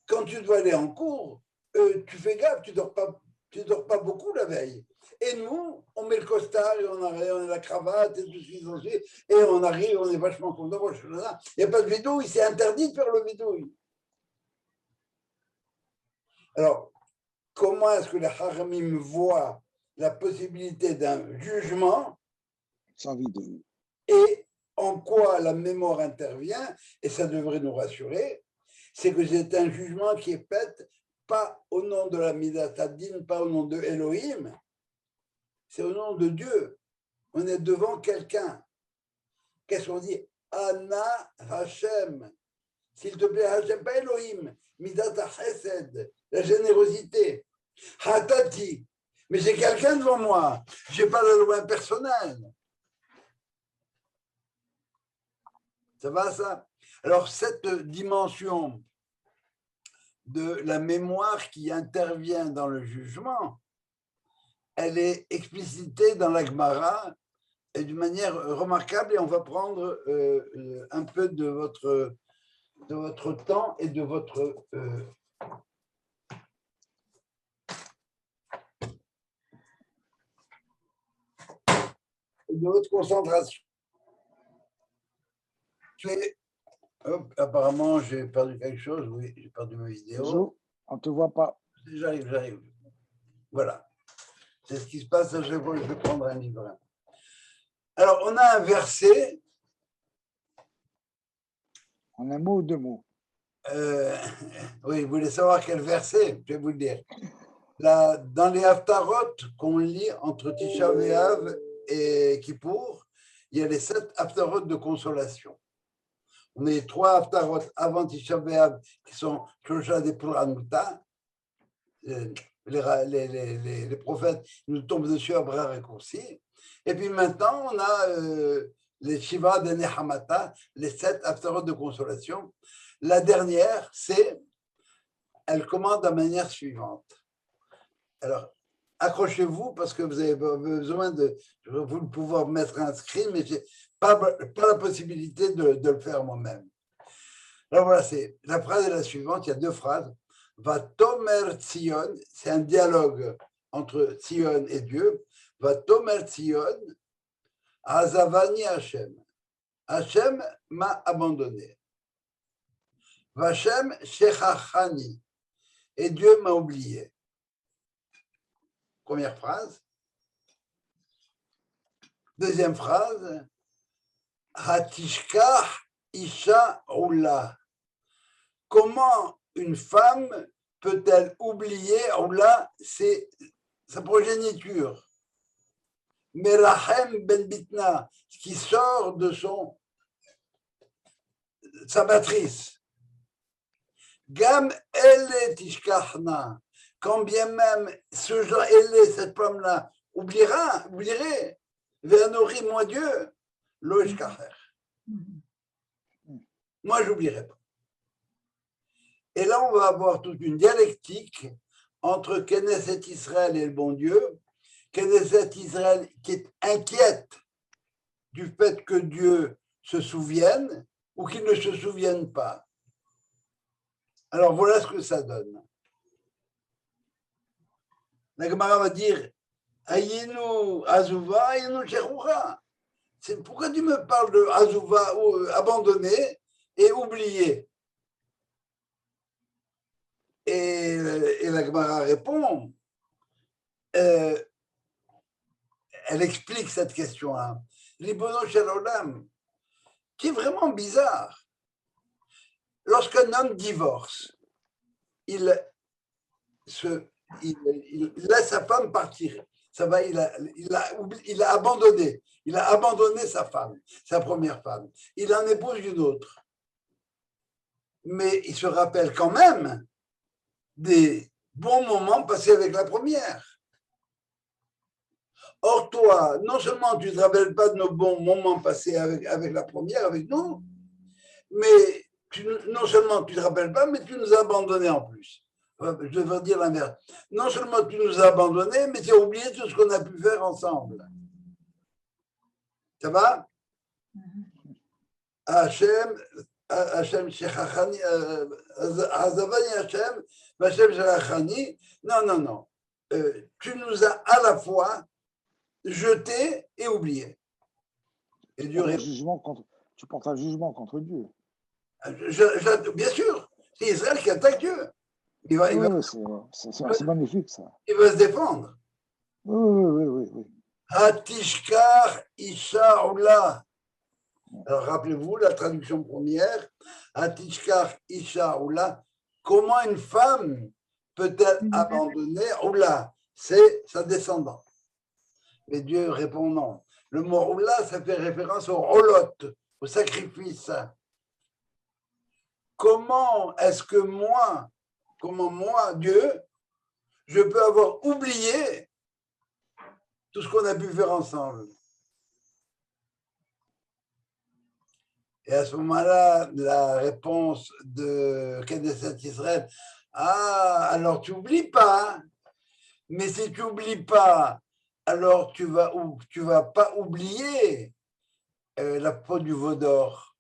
Quand tu dois aller en cours, tu fais gaffe, tu dors pas beaucoup la veille. Et nous, on met le costard, et on a la cravate, et tout ce qu'ils ont fait, et on arrive, on est vachement content. Rosh Hashanah. Il n'y a pas de vidouille, c'est interdit de faire le vidouille. Alors, comment est-ce que les Haramim voient la possibilité d'un jugement sans vidouille et en quoi la mémoire intervient, et ça devrait nous rassurer, c'est que c'est un jugement qui est fait pas au nom de la Midat Hadin, pas au nom de Elohim, c'est au nom de Dieu. On est devant quelqu'un. Qu'est-ce qu'on dit? Ana Hashem. S'il te plaît, Hashem, pas Elohim. Midat HaChesed, la générosité. Hatati. Mais j'ai quelqu'un devant moi. Je n'ai pas la loi personnelle. Ça va, ça? Alors, cette dimension de la mémoire qui intervient dans le jugement, elle est explicitée dans la Gemara et d'une manière remarquable, et on va prendre un peu de votre temps et de votre concentration. Hop, apparemment, j'ai perdu quelque chose. Oui, j'ai perdu ma vidéo. On ne te voit pas. J'arrive. Voilà. C'est ce qui se passe à chaque fois que je vais prendre un livre. Alors, on a un verset. En un mot ou deux mots. Oui, vous voulez savoir quel verset? Je vais vous le dire. Là, dans les Haftarot qu'on lit entre Tisha B'Av et Kippour, il y a les 7 Haftarot de consolation. On a les 3 Haftarot avant Tisha B'Av qui sont Shosha de Puranuta. Les prophètes nous tombent dessus à bras raccourcis. Et puis maintenant, on a les Shiva de Nehamata, les 7 Haftarot de consolation. La dernière, elle commande de la manière suivante. Alors, accrochez-vous parce que vous avez besoin de vous pouvoir mettre inscrit, mais je n'ai pas la possibilité de le faire moi-même. Alors voilà, la phrase est la suivante, il y a 2 phrases. Va tomer Tzion, c'est un dialogue entre Tzion et Dieu. Va tomer Tzion, Azavani Hashem. Hashem m'a abandonné. Vachem Shechachani, et Dieu m'a oublié. Première phrase. Deuxième phrase. Hatishkach Isha Oula. Comment une femme peut-elle oublier, Oula, c'est sa progéniture. Merahem Ben Bitna, qui sort de sa matrice. Gam elle tishkachna, quand bien même ce genre, cette femme-là, oublierait, Véanori, moi Dieu, loishkacher. Moi, je n'oublierai pas. Et là, on va avoir toute une dialectique entre Knesset Israël et le bon Dieu. Knesset Israël qui est inquiète du fait que Dieu se souvienne ou qu'il ne se souvienne pas. Alors voilà ce que ça donne. La Gemara va dire Ayinu Azuva, Ayinu Cheroura. C'est pourquoi tu me parles de Azuva, abandonné et oublié. Et la Gemara répond, elle explique cette question-là. Ribono Shel Olam, qui est vraiment bizarre. Lorsqu'un homme divorce, il laisse sa femme partir. Ça va, il a abandonné. Il a abandonné sa femme, sa première femme. Il en épouse une autre. Mais il se rappelle quand même des bons moments passés avec la première. Or, toi, non seulement tu ne te rappelles pas de nos bons moments passés avec la première, avec nous, mais non seulement tu ne te rappelles pas, mais tu nous as abandonnés en plus. Je devrais dire l'inverse. Non seulement tu nous as abandonnés, mais tu as oublié tout ce qu'on a pu faire ensemble. Ça va? Hachem Shechachani, Hazavani Hachem, Hachem Shechachani. Non. Tu nous as à la fois jetés et oubliés. Et Dieu tu portes un jugement contre Dieu. Bien sûr, c'est Israël qui attaque Dieu. C'est magnifique, ça. Il va se défendre. Oui. Hatishkar Isha Oula. Alors, rappelez-vous la traduction première. Hatishkar Isha Oula. Comment une femme peut-elle abandonner Oula? C'est sa descendante. Mais Dieu répond non. Le mot Oula, ça fait référence au Olot, au sacrifice. Comment est-ce que moi, Dieu, je peux avoir oublié tout ce qu'on a pu faire ensemble? Et à ce moment-là, la réponse de Knesset Israël, alors tu n'oublies pas, mais si tu n'oublies pas, alors tu vas pas oublier la peau du veau d'or.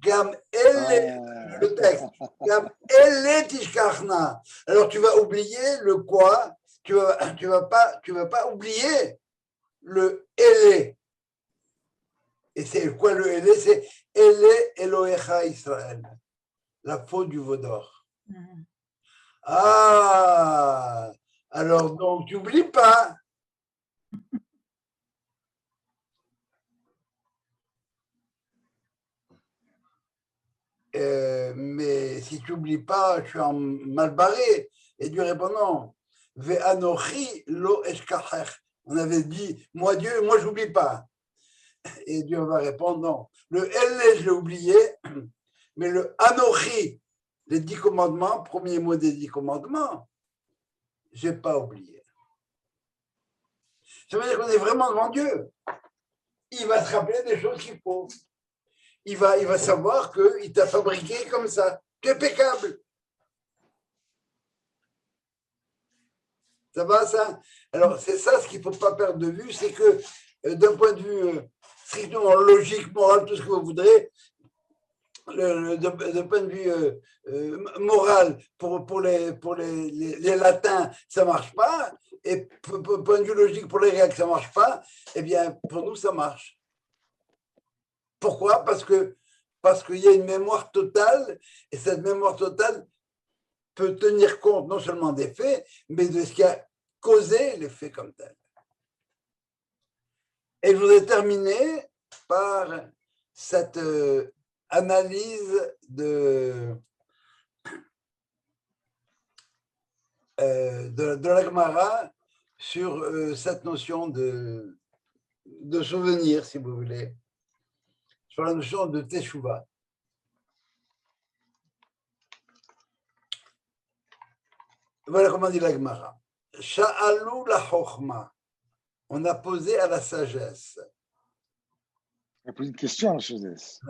Le texte. Alors tu vas oublier le quoi? Tu vas pas oublier le Elé. Et c'est quoi le Elé? C'est Elé Elohecha Israël, la peau du veau d'or. Alors donc tu n'oublies pas. Mais si tu n'oublies pas, je suis en mal barré. Et Dieu répond non. Ve'anochi lo eshkachech. On avait dit, moi Dieu, moi je n'oublie pas. Et Dieu va répondre non. Le L, je l'ai oublié, mais le Anochi, les 10 commandements, premier mot des 10 commandements, je n'ai pas oublié. Ça veut dire qu'on est vraiment devant Dieu. Il va se rappeler des choses qu'il faut. Il va savoir qu'il t'a fabriqué comme ça. Tu es impeccable. Ça va, ça? Alors, c'est ça ce qu'il ne faut pas perdre de vue, c'est que d'un point de vue strictement logique, moral, tout ce que vous voudrez, d'un point de vue moral, pour les latins, ça ne marche pas, et point de vue logique, pour les grecs, ça ne marche pas, eh bien, pour nous, ça marche. Pourquoi? Parce qu'il y a une mémoire totale, et cette mémoire totale peut tenir compte non seulement des faits, mais de ce qui a causé les faits comme tel. Et je voudrais terminer par cette analyse de la Gemara sur cette notion de souvenir, si vous voulez, sur la notion de Teshuvah. Voilà comment dit la Gemara. Sha'alu la chokhma. On a posé à la sagesse. On a posé une question à la sagesse. On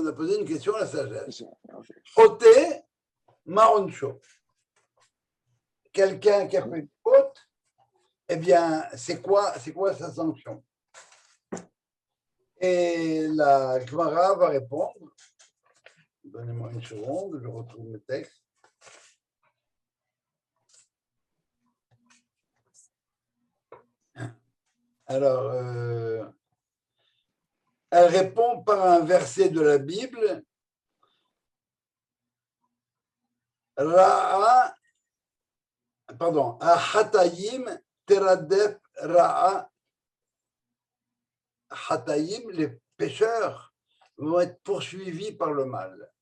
a posé une question à la sagesse. Okay. Choté maroncho. Quelqu'un qui a fait une faute, eh bien, c'est quoi sa sanction? Et la Gemara va répondre. Donnez-moi une seconde, je retrouve mes textes. Alors, elle répond par un verset de la Bible. Ra'a, pardon, Hatayim teradef Ra'a. Hatayim, les pécheurs, vont être poursuivis par le mal.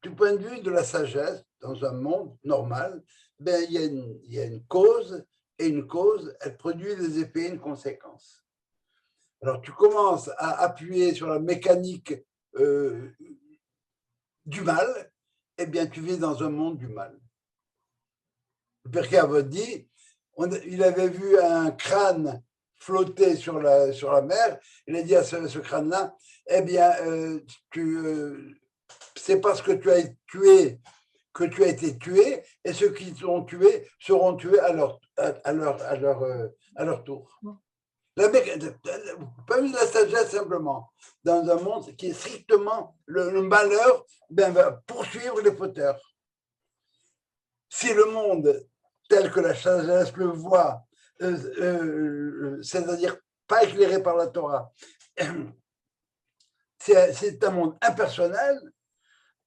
Du point de vue de la sagesse, dans un monde normal, ben, il y a une cause, et une cause, elle produit des effets et une conséquence. Alors, tu commences à appuyer sur la mécanique du mal, eh bien, tu vis dans un monde du mal. Le Pirkei Avot dit, il avait vu un crâne flotter sur la mer, il a dit à ce crâne-là, eh bien, c'est parce que tu as tué que tu as été tué, et ceux qui t'ont tué seront tués à leur tour. Pas une la sagesse simplement, dans un monde qui est strictement le malheur, ben, va poursuivre les fauteurs. Si le monde tel que la sagesse le voit, c'est-à-dire pas éclairé par la Torah, c'est un monde impersonnel,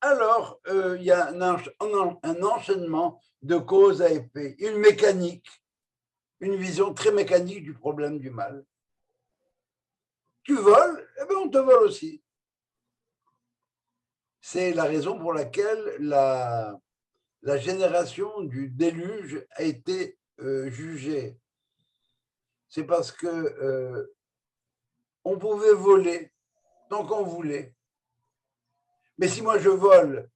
alors il y a un enchaînement de cause à effet, une mécanique, une vision très mécanique du problème du mal. Tu voles, eh bien on te vole aussi. C'est la raison pour laquelle la génération du déluge a été jugée. C'est parce que on pouvait voler tant qu'on voulait. Mais si moi je vole,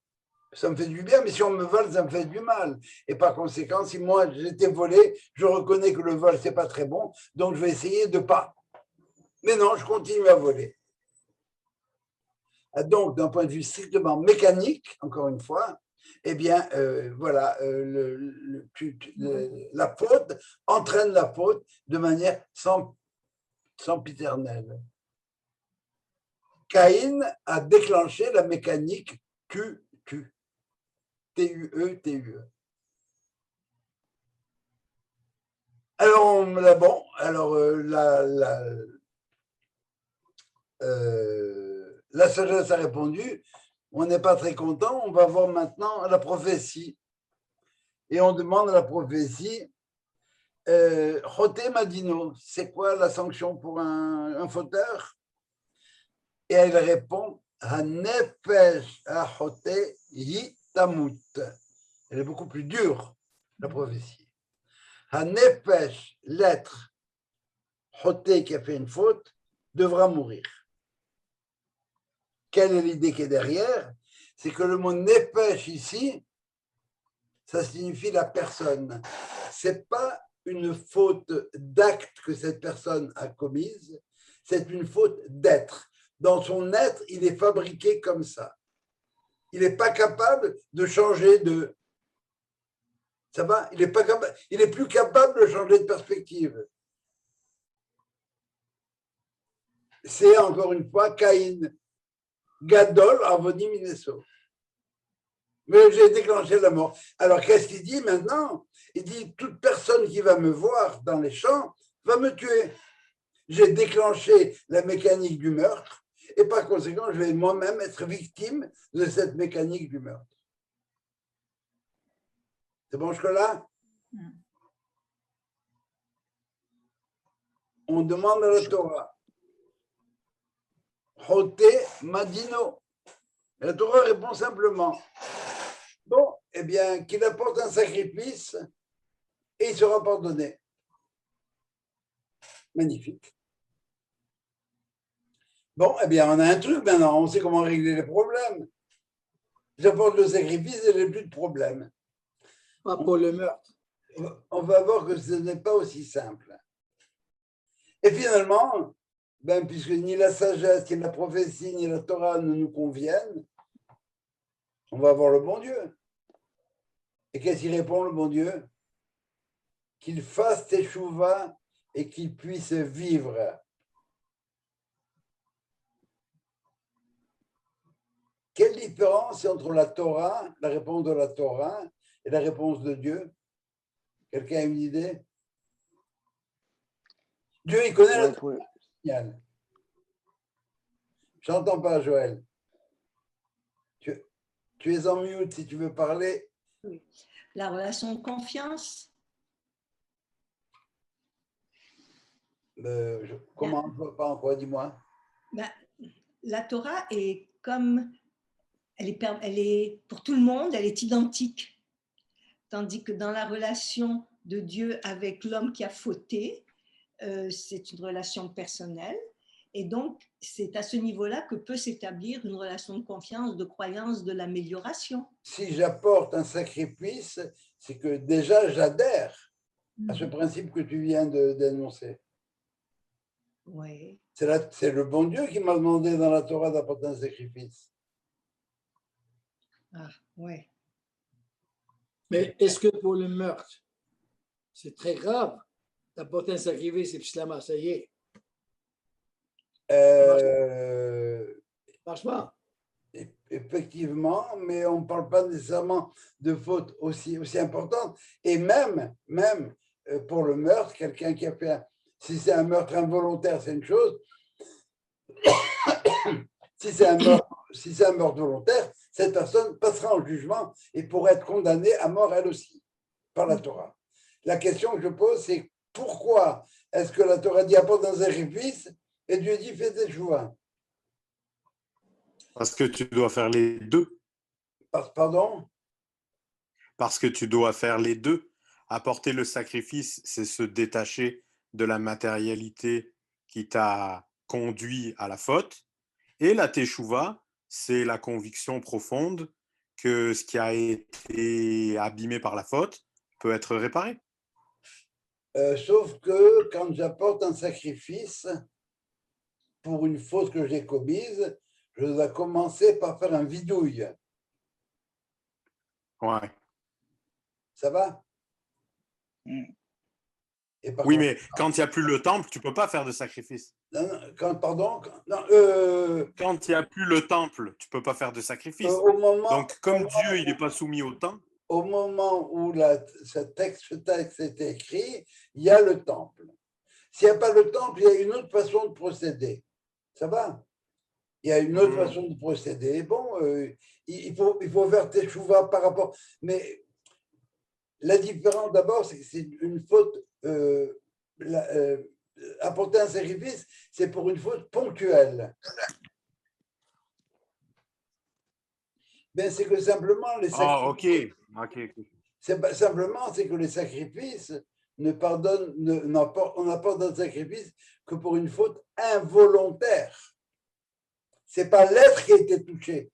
ça me fait du bien, mais si on me vole, ça me fait du mal. Et par conséquent, si moi j'étais volé, je reconnais que le vol, c'est pas très bon, donc je vais essayer de pas. Mais non, je continue à voler. Donc, d'un point de vue strictement mécanique, encore une fois, eh bien, voilà, la faute entraîne la faute de manière sempiternelle. Caïn a déclenché la mécanique tue. T-U-E, T-U-E. Alors, bon, alors la sagesse a répondu, on n'est pas très content, on va voir maintenant la prophétie. Et on demande à la prophétie, Choté Madino, c'est quoi la sanction pour un fauteur? Et elle répond, Hanefesh Achoté Yi Tamut. Elle est beaucoup plus dure, la prophétie. Hanefesh, l'être, Choté qui a fait une faute, devra mourir. Quelle est l'idée qui est derrière? C'est que le mot nefesh ici, ça signifie la personne. C'est pas une faute d'acte que cette personne a commise, c'est une faute d'être. Dans son être, il est fabriqué comme ça. Il n'est pas capable de changer de... Ça va? Il est plus capable de changer de perspective. C'est encore une fois Caïn. Gadol Avodim Ineso. Mais j'ai déclenché la mort. Alors, qu'est-ce qu'il dit maintenant? Il dit, toute personne qui va me voir dans les champs va me tuer. J'ai déclenché la mécanique du meurtre et par conséquent, je vais moi-même être victime de cette mécanique du meurtre. C'est bon jusque-là? On demande à la Torah. Choté Madino. Et la Torah répond simplement. Bon, eh bien, qu'il apporte un sacrifice et il sera pardonné. Magnifique. Bon, eh bien, on a un truc maintenant, on sait comment régler les problèmes. J'apporte le sacrifice et il n'y a plus de problème. Pas pour le meurtre. On va voir que ce n'est pas aussi simple. Et finalement, ben, puisque ni la sagesse, ni la prophétie, ni la Torah ne nous conviennent, on va voir le bon Dieu. Et qu'est-ce qu'il répond, le bon Dieu? Qu'il fasse teshuva et qu'il puisse vivre. Quelle différence entre la Torah, la réponse de la Torah et la réponse de Dieu? Quelqu'un a une idée? Dieu, il connaît le signal. J'entends pas, Joël. Tu es en mute si tu veux parler. Oui. La relation de confiance. Comment on ne voit pas en quoi, dis-moi. Ben, la Torah est comme, elle est pour tout le monde, elle est identique. Tandis que dans la relation de Dieu avec l'homme qui a fauté, c'est une relation personnelle. Et donc, c'est à ce niveau-là que peut s'établir une relation de confiance, de croyance, de l'amélioration. Si j'apporte un sacrifice, c'est que déjà j'adhère à ce principe que tu viens d'énoncer. Oui. C'est le bon Dieu qui m'a demandé dans la Torah d'apporter un sacrifice. Ah, oui. Mais est-ce que pour le meurtre, c'est très grave d'apporter un sacrifice et puis cela, ça y est? Franchement. Effectivement, mais on ne parle pas nécessairement de faute aussi importante. Et même pour le meurtre, quelqu'un qui a fait si c'est un meurtre involontaire, c'est une chose. Si c'est un meurtre volontaire, cette personne passera en jugement et pourra être condamnée à mort elle aussi par la Torah. La question que je pose, c'est pourquoi est-ce que la Torah dit apporte un sacrifice et Dieu dit fais tes choix? Parce que tu dois faire les deux. Pardon? Parce que tu dois faire les deux. Apporter le sacrifice, c'est se détacher de la matérialité qui t'a conduit à la faute. Et la teshuva, c'est la conviction profonde que ce qui a été abîmé par la faute peut être réparé. Sauf que quand j'apporte un sacrifice pour une faute que j'ai commise, je dois commencer par faire un vidouille. Ouais. Ça va? Oui, mais quand il n'y a plus le temple, tu ne peux pas faire de sacrifice. Pardon? Quand il n'y a plus le temple, tu ne peux pas faire de sacrifice. Donc, comme Dieu, il n'est pas soumis au temps. Au moment où ce texte est écrit, il y a le temple. S'il n'y a pas le temple, il y a une autre façon de procéder. Ça va? Il y a une autre façon de procéder. Bon, il faut faire teshuva par rapport. Mais la différence d'abord, c'est que c'est une faute. Apporter un sacrifice, c'est pour une faute ponctuelle. Ben, c'est que simplement les sacrifices. Ah, ok. Simplement, c'est que les sacrifices on n'apporte un sacrifice que pour une faute involontaire. C'est pas l'être qui a été touché,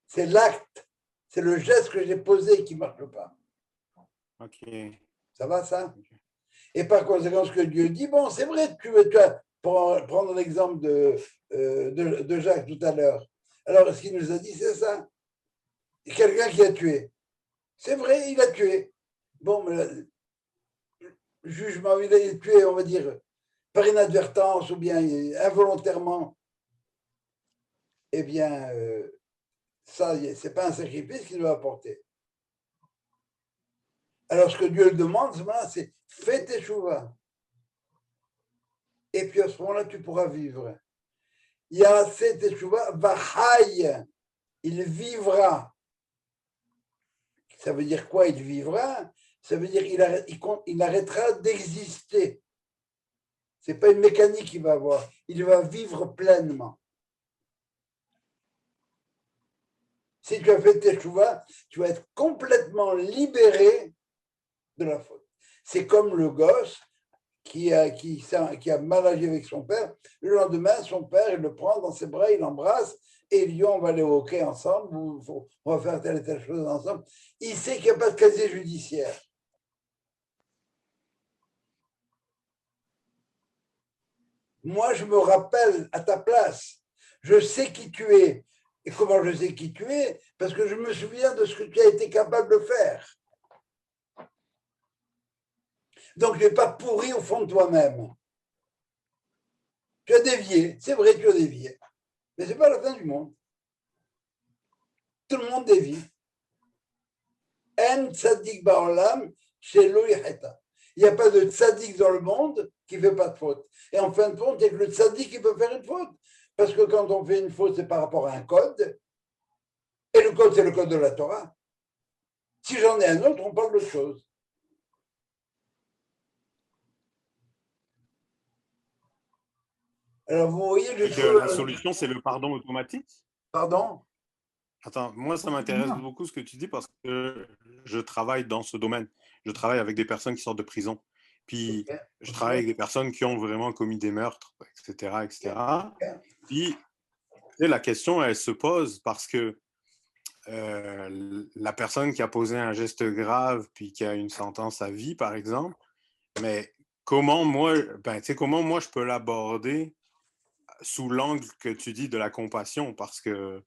c'est l'acte, c'est le geste que j'ai posé qui ne marche pas. Ok. Ça va, ça? Et par conséquent, ce que Dieu dit, bon, c'est vrai, tu as, pour prendre l'exemple de Jacques tout à l'heure. Alors, ce qu'il nous a dit, c'est ça. Quelqu'un qui a tué. C'est vrai, il a tué. Bon, mais le jugement, il a tué, on va dire, par inadvertance ou bien involontairement. Eh bien, ça, ce n'est pas un sacrifice qu'il doit apporter. Alors, ce que Dieu demande, c'est fais tes teshuva. Et puis à ce moment-là, tu pourras vivre. Ya'aseh teshuva v'chai. Il vivra. Ça veut dire quoi, il vivra? Ça veut dire qu'il arrêtera d'exister. Ce n'est pas une mécanique qu'il va avoir. Il va vivre pleinement. Si tu as fait teshuva, tu vas être complètement libéré de la faute. C'est comme le gosse qui a mal agi avec son père. Le lendemain, son père, il le prend dans ses bras, il l'embrasse et il dit on va aller au hockey ensemble, on va faire telle et telle chose ensemble. Il sait qu'il n'y a pas de casier judiciaire. Moi, je me rappelle à ta place. Je sais qui tu es. Et comment je sais qui tu es? Parce que je me souviens de ce que tu as été capable de faire. Donc, tu n'es pas pourri au fond de toi-même. Tu as dévié, c'est vrai, tu as dévié. Mais ce n'est pas la fin du monde. tout le monde dévie. En tzaddik ba'olam shelo yecheta. Il n'y a pas de tzaddik dans le monde qui ne fait pas de faute. Et en fin de compte, il n'y a que le tzaddik qui peut faire une faute. Parce que quand on fait une faute, c'est par rapport à un code. Et le code, c'est le code de la Torah. Si j'en ai un autre, on parle de chose. Alors, vous voyez, la solution, c'est le pardon automatique? Pardon? Attends, moi, ça m'intéresse beaucoup ce que tu dis parce que je travaille dans ce domaine. Je travaille avec des personnes qui sortent de prison. Puis, je travaille avec des personnes qui ont vraiment commis des meurtres, etc., etc. Puis, la question, elle se pose parce que la personne qui a posé un geste grave puis qui a une sentence à vie, par exemple, mais comment moi je peux l'aborder sous l'angle que tu dis de la compassion? Parce que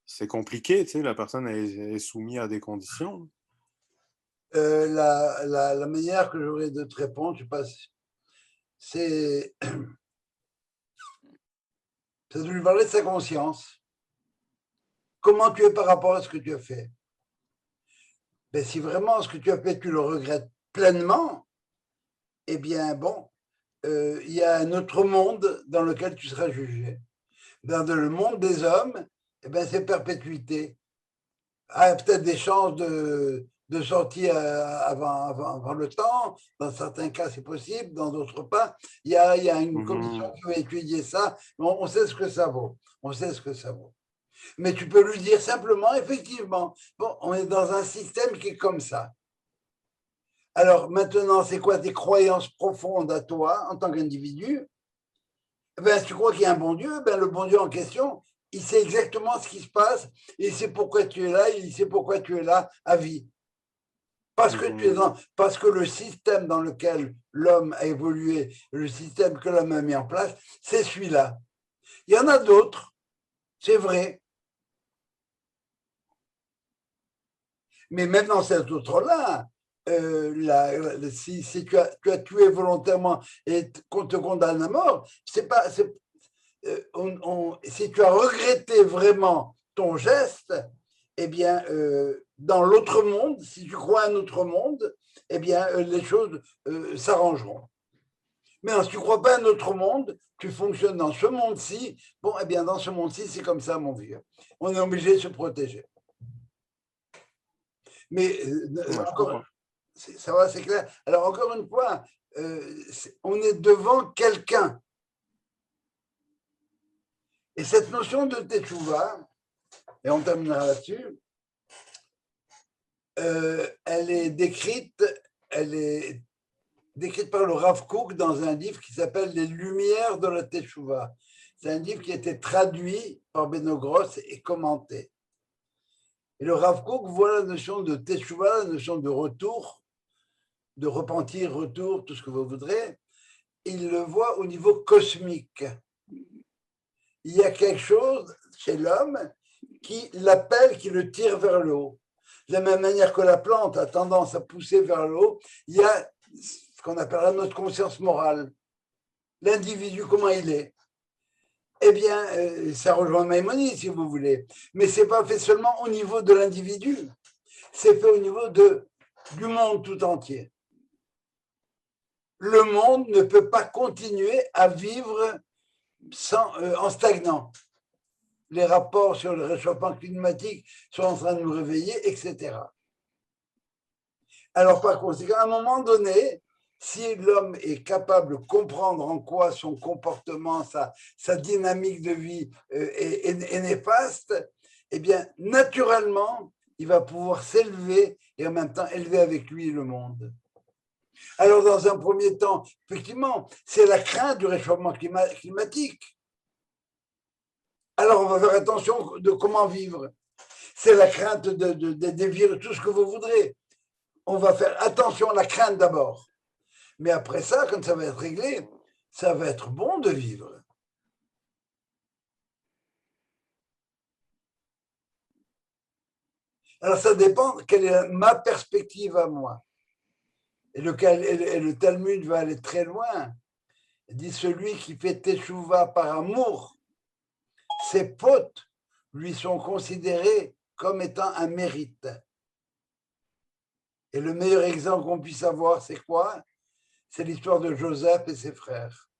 c'est compliqué, tu sais, la personne est soumise à des conditions. La manière que j'aurais de te répondre, je sais pas, c'est de lui parler de sa conscience. Comment tu es par rapport à ce que tu as fait? Ben, si vraiment ce que tu as fait, tu le regrettes pleinement, eh bien, bon, il y a un autre monde dans lequel tu seras jugé. Dans le monde des hommes, eh ben, c'est perpétuité. Ah, peut-être des chances de sortie avant le temps. Dans certains cas, c'est possible, dans d'autres pas. Il y a une commission qui va étudier ça. On sait ce que ça vaut. On sait ce que ça vaut. Mais tu peux lui dire simplement, effectivement, bon, on est dans un système qui est comme ça. Alors maintenant, c'est quoi tes croyances profondes à toi en tant qu'individu? Ben, si tu crois qu'il y a un bon Dieu, ben, le bon Dieu en question, il sait exactement ce qui se passe, il sait pourquoi tu es là, il sait pourquoi tu es là à vie. Parce que le système dans lequel l'homme a évolué, le système que l'homme a mis en place, c'est celui-là. Il y en a d'autres, c'est vrai. Mais maintenant, cet autre-là, si tu as tué volontairement et qu'on te condamne à mort, c'est pas. Si tu as regretté vraiment ton geste, eh bien, dans l'autre monde, si tu crois à un autre monde, eh bien, les choses s'arrangeront. Mais si tu ne crois pas à un autre monde, tu fonctionnes dans ce monde-ci, bon, eh bien, dans ce monde-ci, c'est comme ça, mon vieux. On est obligé de se protéger. Mais encore, ça va, c'est clair. Alors, encore une fois, on est devant quelqu'un. Et cette notion de Teshuvah, et on terminera là-dessus, elle est décrite par le Rav Kook dans un livre qui s'appelle Les Lumières de la Teshuvah. C'est un livre qui a été traduit par Beno Gross et commenté. Et le Rav Kook voit la notion de Teshuvah, la notion de retour, de repentir, retour, tout ce que vous voudrez. Il le voit au niveau cosmique. Il y a quelque chose chez l'homme qui l'appelle, qui le tire vers le haut. De la même manière que la plante a tendance à pousser vers le haut, il y a ce qu'on appellera notre conscience morale. L'individu, comment il est. Eh bien, ça rejoint Maïmonide, si vous voulez. Mais ce n'est pas fait seulement au niveau de l'individu. C'est fait au niveau du monde tout entier. Le monde ne peut pas continuer à vivre en stagnant. Les rapports sur le réchauffement climatique sont en train de nous réveiller, etc. Alors, par conséquent, à un moment donné, si l'homme est capable de comprendre en quoi son comportement, sa dynamique de vie est néfaste, eh bien, naturellement, il va pouvoir s'élever et en même temps élever avec lui le monde. Alors, dans un premier temps, effectivement, c'est la crainte du réchauffement climatique. Alors, on va faire attention de comment vivre. C'est la crainte des virus, tout ce que vous voudrez. On va faire attention à la crainte d'abord. Mais après ça, quand ça va être réglé, ça va être bon de vivre. Alors, ça dépend quelle est ma perspective à moi. Et le Talmud va aller très loin. Il dit celui qui fait Teshuvah par amour, ses fautes lui sont considérées comme étant un mérite. Et le meilleur exemple qu'on puisse avoir, c'est quoi? C'est l'histoire de Joseph et ses frères.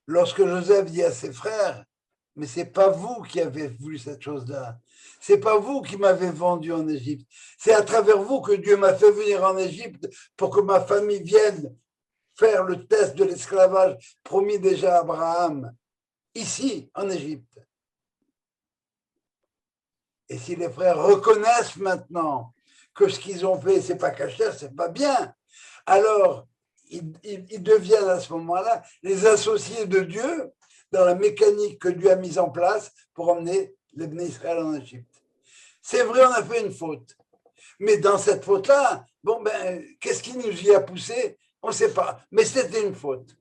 Lorsque Joseph dit à ses frères, mais c'est pas vous qui avez voulu cette chose-là. C'est pas vous qui m'avez vendu en Égypte. C'est à travers vous que Dieu m'a fait venir en Égypte pour que ma famille vienne faire le test de l'esclavage promis déjà à Abraham, ici, en Égypte. Et si les frères reconnaissent maintenant que ce qu'ils ont fait, c'est pas cachère, c'est pas bien, alors ils deviennent à ce moment-là les associés de Dieu dans la mécanique que Dieu a mise en place pour emmener les Bnei Israël en Égypte. C'est vrai, on a fait une faute. Mais dans cette faute-là, bon ben, qu'est-ce qui nous y a poussé? On ne sait pas. Mais c'était une faute.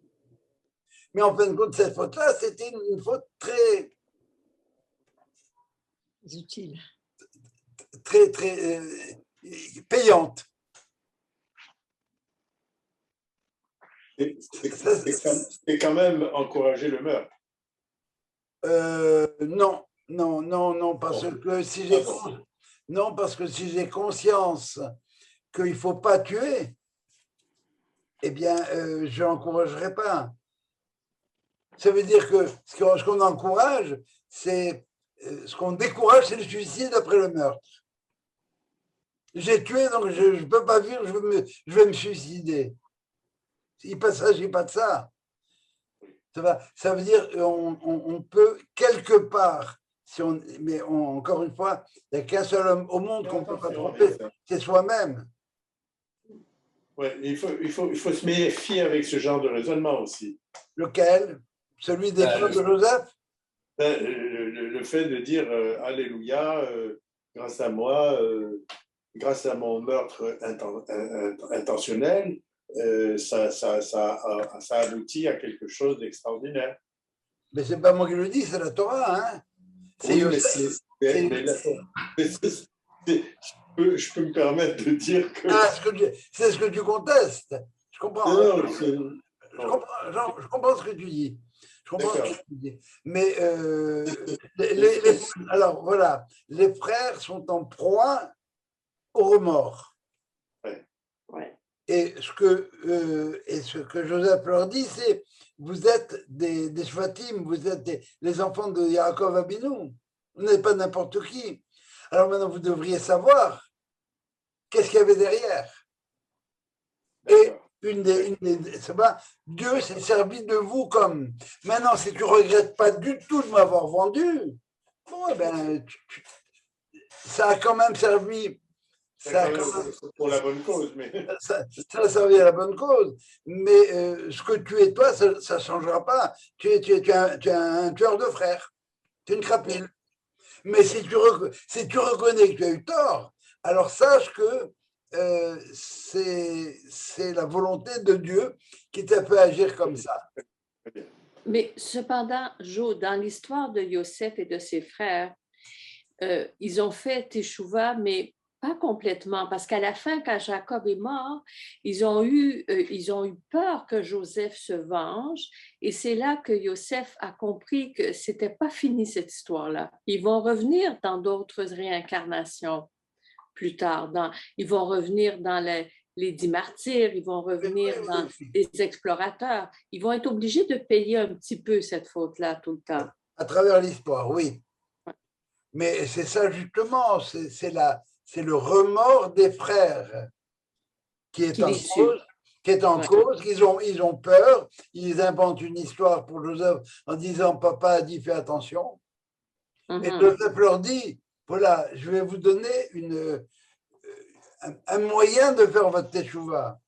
Mais en fin de compte, cette faute-là, c'était une faute très utile. Très payante. C'est quand même encourager le meurtre. Non, parce que si j'ai conscience qu'il ne faut pas tuer, eh bien, je n'encouragerai pas. Ça veut dire que ce qu'on encourage, c'est ce qu'on décourage, c'est le suicide après le meurtre. J'ai tué, donc je ne peux pas vivre, je vais me suicider. Il ne s'agit pas de ça. Ça veut dire qu'on peut quelque part, mais encore une fois, il n'y a qu'un seul homme au monde qu'on ne peut pas tromper, c'est soi-même. Ouais, il faut se méfier avec ce genre de raisonnement aussi. Lequel? Celui des frères de Joseph? Le fait de dire Alléluia, grâce à moi, grâce à mon meurtre intentionnel, ça aboutit à quelque chose d'extraordinaire. Mais ce n'est pas moi qui le dis, c'est la Torah. Hein? Oui, je peux me permettre de dire que... Ah, c'est ce que tu contestes. Je comprends. Je comprends ce que tu dis. Je comprends ce que tu dis. Mais alors voilà, les frères sont en proie au remords. Ouais. Et ce que Joseph leur dit, c'est vous êtes des Shvatim, vous êtes les enfants de Yaakov Abinu. Vous n'êtes pas n'importe qui. Alors maintenant, vous devriez savoir qu'est-ce qu'il y avait derrière. Et Dieu s'est servi de vous comme. Maintenant, si tu ne regrettes pas du tout de m'avoir vendu, bon, ben, ça a quand même servi. Pour la bonne cause. Mais... Ça a servi à la bonne cause. Mais ce que tu es toi, ça ne changera pas. Tu es un tueur de frères. Tu es une crapule. Mais si tu reconnais que tu as eu tort, alors sache que c'est la volonté de Dieu qui t'a fait agir comme ça. Mais cependant, Jo, dans l'histoire de Yosef et de ses frères, ils ont fait Teshuvah, mais pas complètement, parce qu'à la fin, quand Jacob est mort, ils ont eu peur que Joseph se venge, et c'est là que Yosef a compris que c'était pas fini cette histoire-là. Ils vont revenir dans d'autres réincarnations plus tard. Ils vont revenir dans les 10 martyrs, ils vont revenir dans les explorateurs. Ils vont être obligés de payer un petit peu cette faute-là tout le temps. À travers l'histoire, oui. Mais c'est ça justement, c'est le remords des frères qui est en cause, ils ont peur, ils inventent une histoire pour Joseph en disant « Papa a dit, fais attention ». Et Joseph leur dit « Voilà, je vais vous donner un moyen de faire votre teshuva.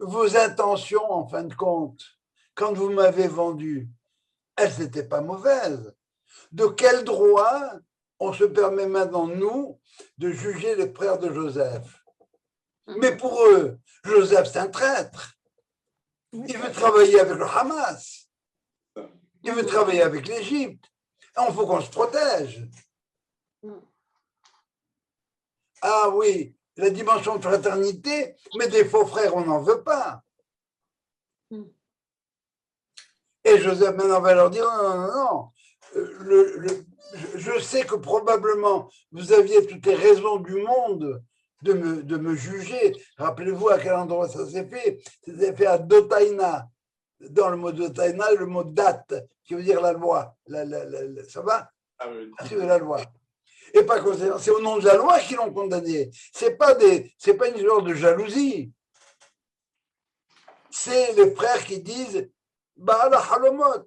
Vos intentions, en fin de compte, quand vous m'avez vendu, elles n'étaient pas mauvaises. De quel droit on se permet maintenant, nous, de juger les frères de Joseph? Mais pour eux, Joseph, c'est un traître. Il veut travailler avec le Hamas. Il veut travailler avec l'Égypte. Il faut qu'on se protège. Ah oui, la dimension de fraternité, mais des faux frères, on n'en veut pas. Et Joseph maintenant va leur dire non. je sais que probablement vous aviez toutes les raisons du monde de me juger. Rappelez-vous à quel endroit ça s'est fait. C'était fait à Dotaina. Dans le mot Dotaina, le mot date, qui veut dire la loi. Ça va? C'est de la loi. Et pas conséquent, c'est au nom de la loi qu'ils l'ont condamné. C'est pas une histoire de jalousie. C'est les frères qui disent Baal Halomot.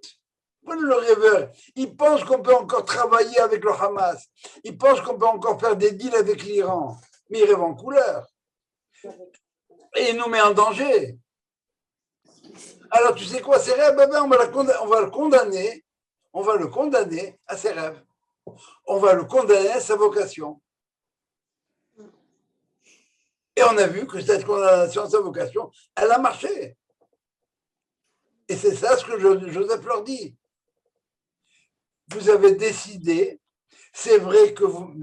Le rêveur, il pense qu'on peut encore travailler avec le Hamas. Il pense qu'on peut encore faire des deals avec l'Iran. Mais il rêve en couleur. Et il nous met en danger. Alors, tu sais quoi, ses rêves, on va le condamner. On va le condamner à ses rêves. On va le condamner à sa vocation. Et on a vu que cette condamnation à sa vocation, elle a marché. Et c'est ça ce que Joseph leur dit. Vous avez décidé, c'est vrai que vous,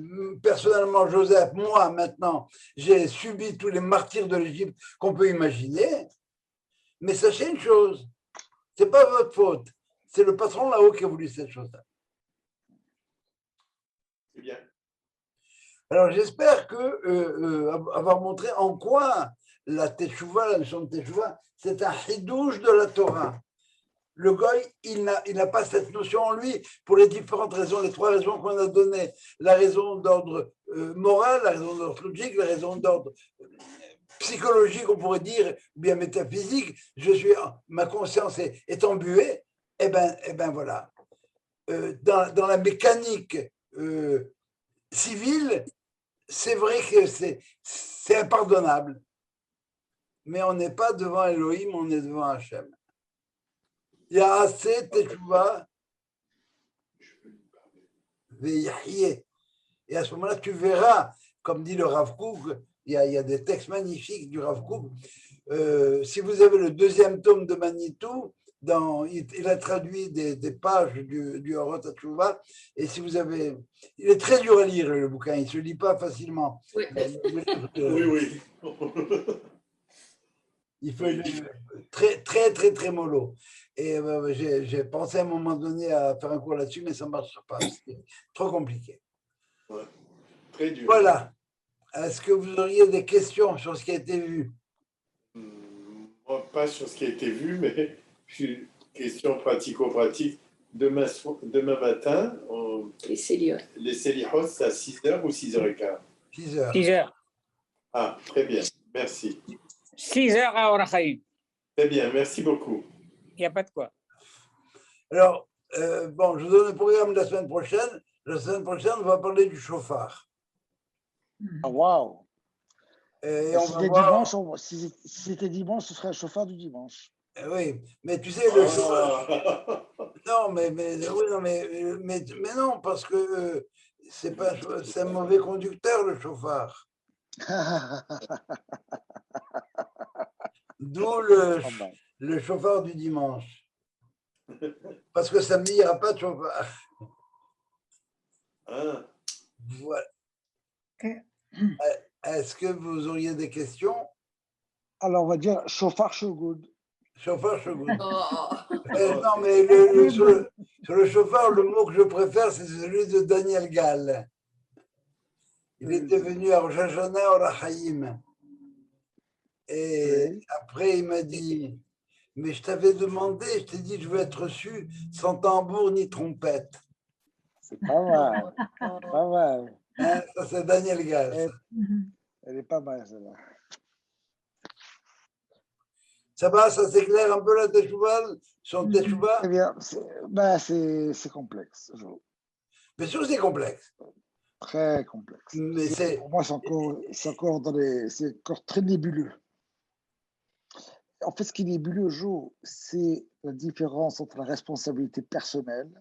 personnellement, Joseph, moi maintenant, j'ai subi tous les martyrs de l'Égypte qu'on peut imaginer, mais sachez une chose, ce n'est pas votre faute, c'est le patron là-haut qui a voulu cette chose-là. C'est bien. Alors j'espère que avoir montré en quoi la Teshuvah, la notion de Teshuvah, c'est un chidouche de la Torah. Le goy, il n'a pas cette notion en lui pour les différentes raisons, les trois raisons qu'on a données. La raison d'ordre moral, la raison d'ordre logique, la raison d'ordre psychologique, on pourrait dire, ou bien métaphysique. Ma conscience est embuée. Eh ben voilà. Dans la mécanique civile, c'est vrai que c'est impardonnable. Mais on n'est pas devant Elohim, on est devant Hachem. Yaaseh Teshuvah ve'yahye. Et à ce moment-là, tu verras, comme dit le Rav Kook, il y a des textes magnifiques du Rav Kook. Si vous avez le deuxième tome de Manitou, il a traduit des pages du Orot Teshuvah. Et si vous avez. Il est très dur à lire, le bouquin, il ne se lit pas facilement. Oui. Oui. Il faut très, très, très, très mollo. Et j'ai pensé à un moment donné à faire un cours là-dessus, mais ça ne marche pas. C'est trop compliqué. Ouais. Très dur. Voilà. Est-ce que vous auriez des questions sur ce qui a été vu? Moi, pas sur ce qui a été vu, mais une question pratico-pratique. Demain matin, les Selichot, c'est à 6h ou 6h15? 6h. 6h. Ah, très bien. Merci. 6h à Orachaïm. Très bien, merci beaucoup. Il n'y a pas de quoi. Alors, bon, je vous donne le programme de la semaine prochaine. La semaine prochaine, on va parler du chauffard. Ah, waouh! Et si c'était dimanche, si c'était dimanche, ce serait un chauffard du dimanche. Oui, mais tu sais, le chauffard. Non, mais non, parce que c'est un mauvais conducteur, le chauffard. D'où le chauffard du dimanche. Parce que samedi, il n'y aura pas de chauffard. Ah. Voilà. Est-ce que vous auriez des questions? Alors, on va dire chauffard Shogood. Chauffard Shogood. Oh. Non, mais sur le chauffard, le mot que je préfère, c'est celui de Daniel Gall. Il était venu à Rosh Hashanah au Rachaïm. Et après, il m'a dit, mais je t'avais demandé, je t'ai dit, je veux être reçu sans tambour ni trompette. C'est pas mal. Pas mal. Hein, ça, c'est Daniel Gall. Elle est pas mal, celle-là. Ça va, ça s'éclaire un peu la Teshuvah, son Teshuvah? Eh bien, c'est complexe. Bien sûr, c'est complexe. Très complexe. Mais pour moi, c'est encore très nébuleux. En fait, ce qui est nébuleux, Joe, c'est la différence entre la responsabilité personnelle,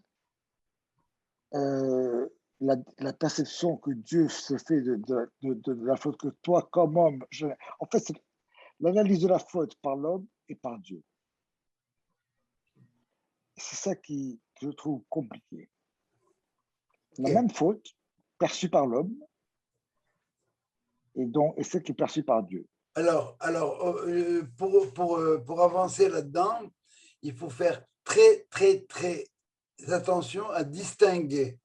la perception que Dieu se fait de la faute que toi, comme homme, en fait, c'est l'analyse de la faute par l'homme et par Dieu. C'est ça que je trouve compliqué. La même faute perçue par l'homme et celle qui est perçue par Dieu. Alors pour avancer là-dedans, il faut faire très, très, très attention à distinguer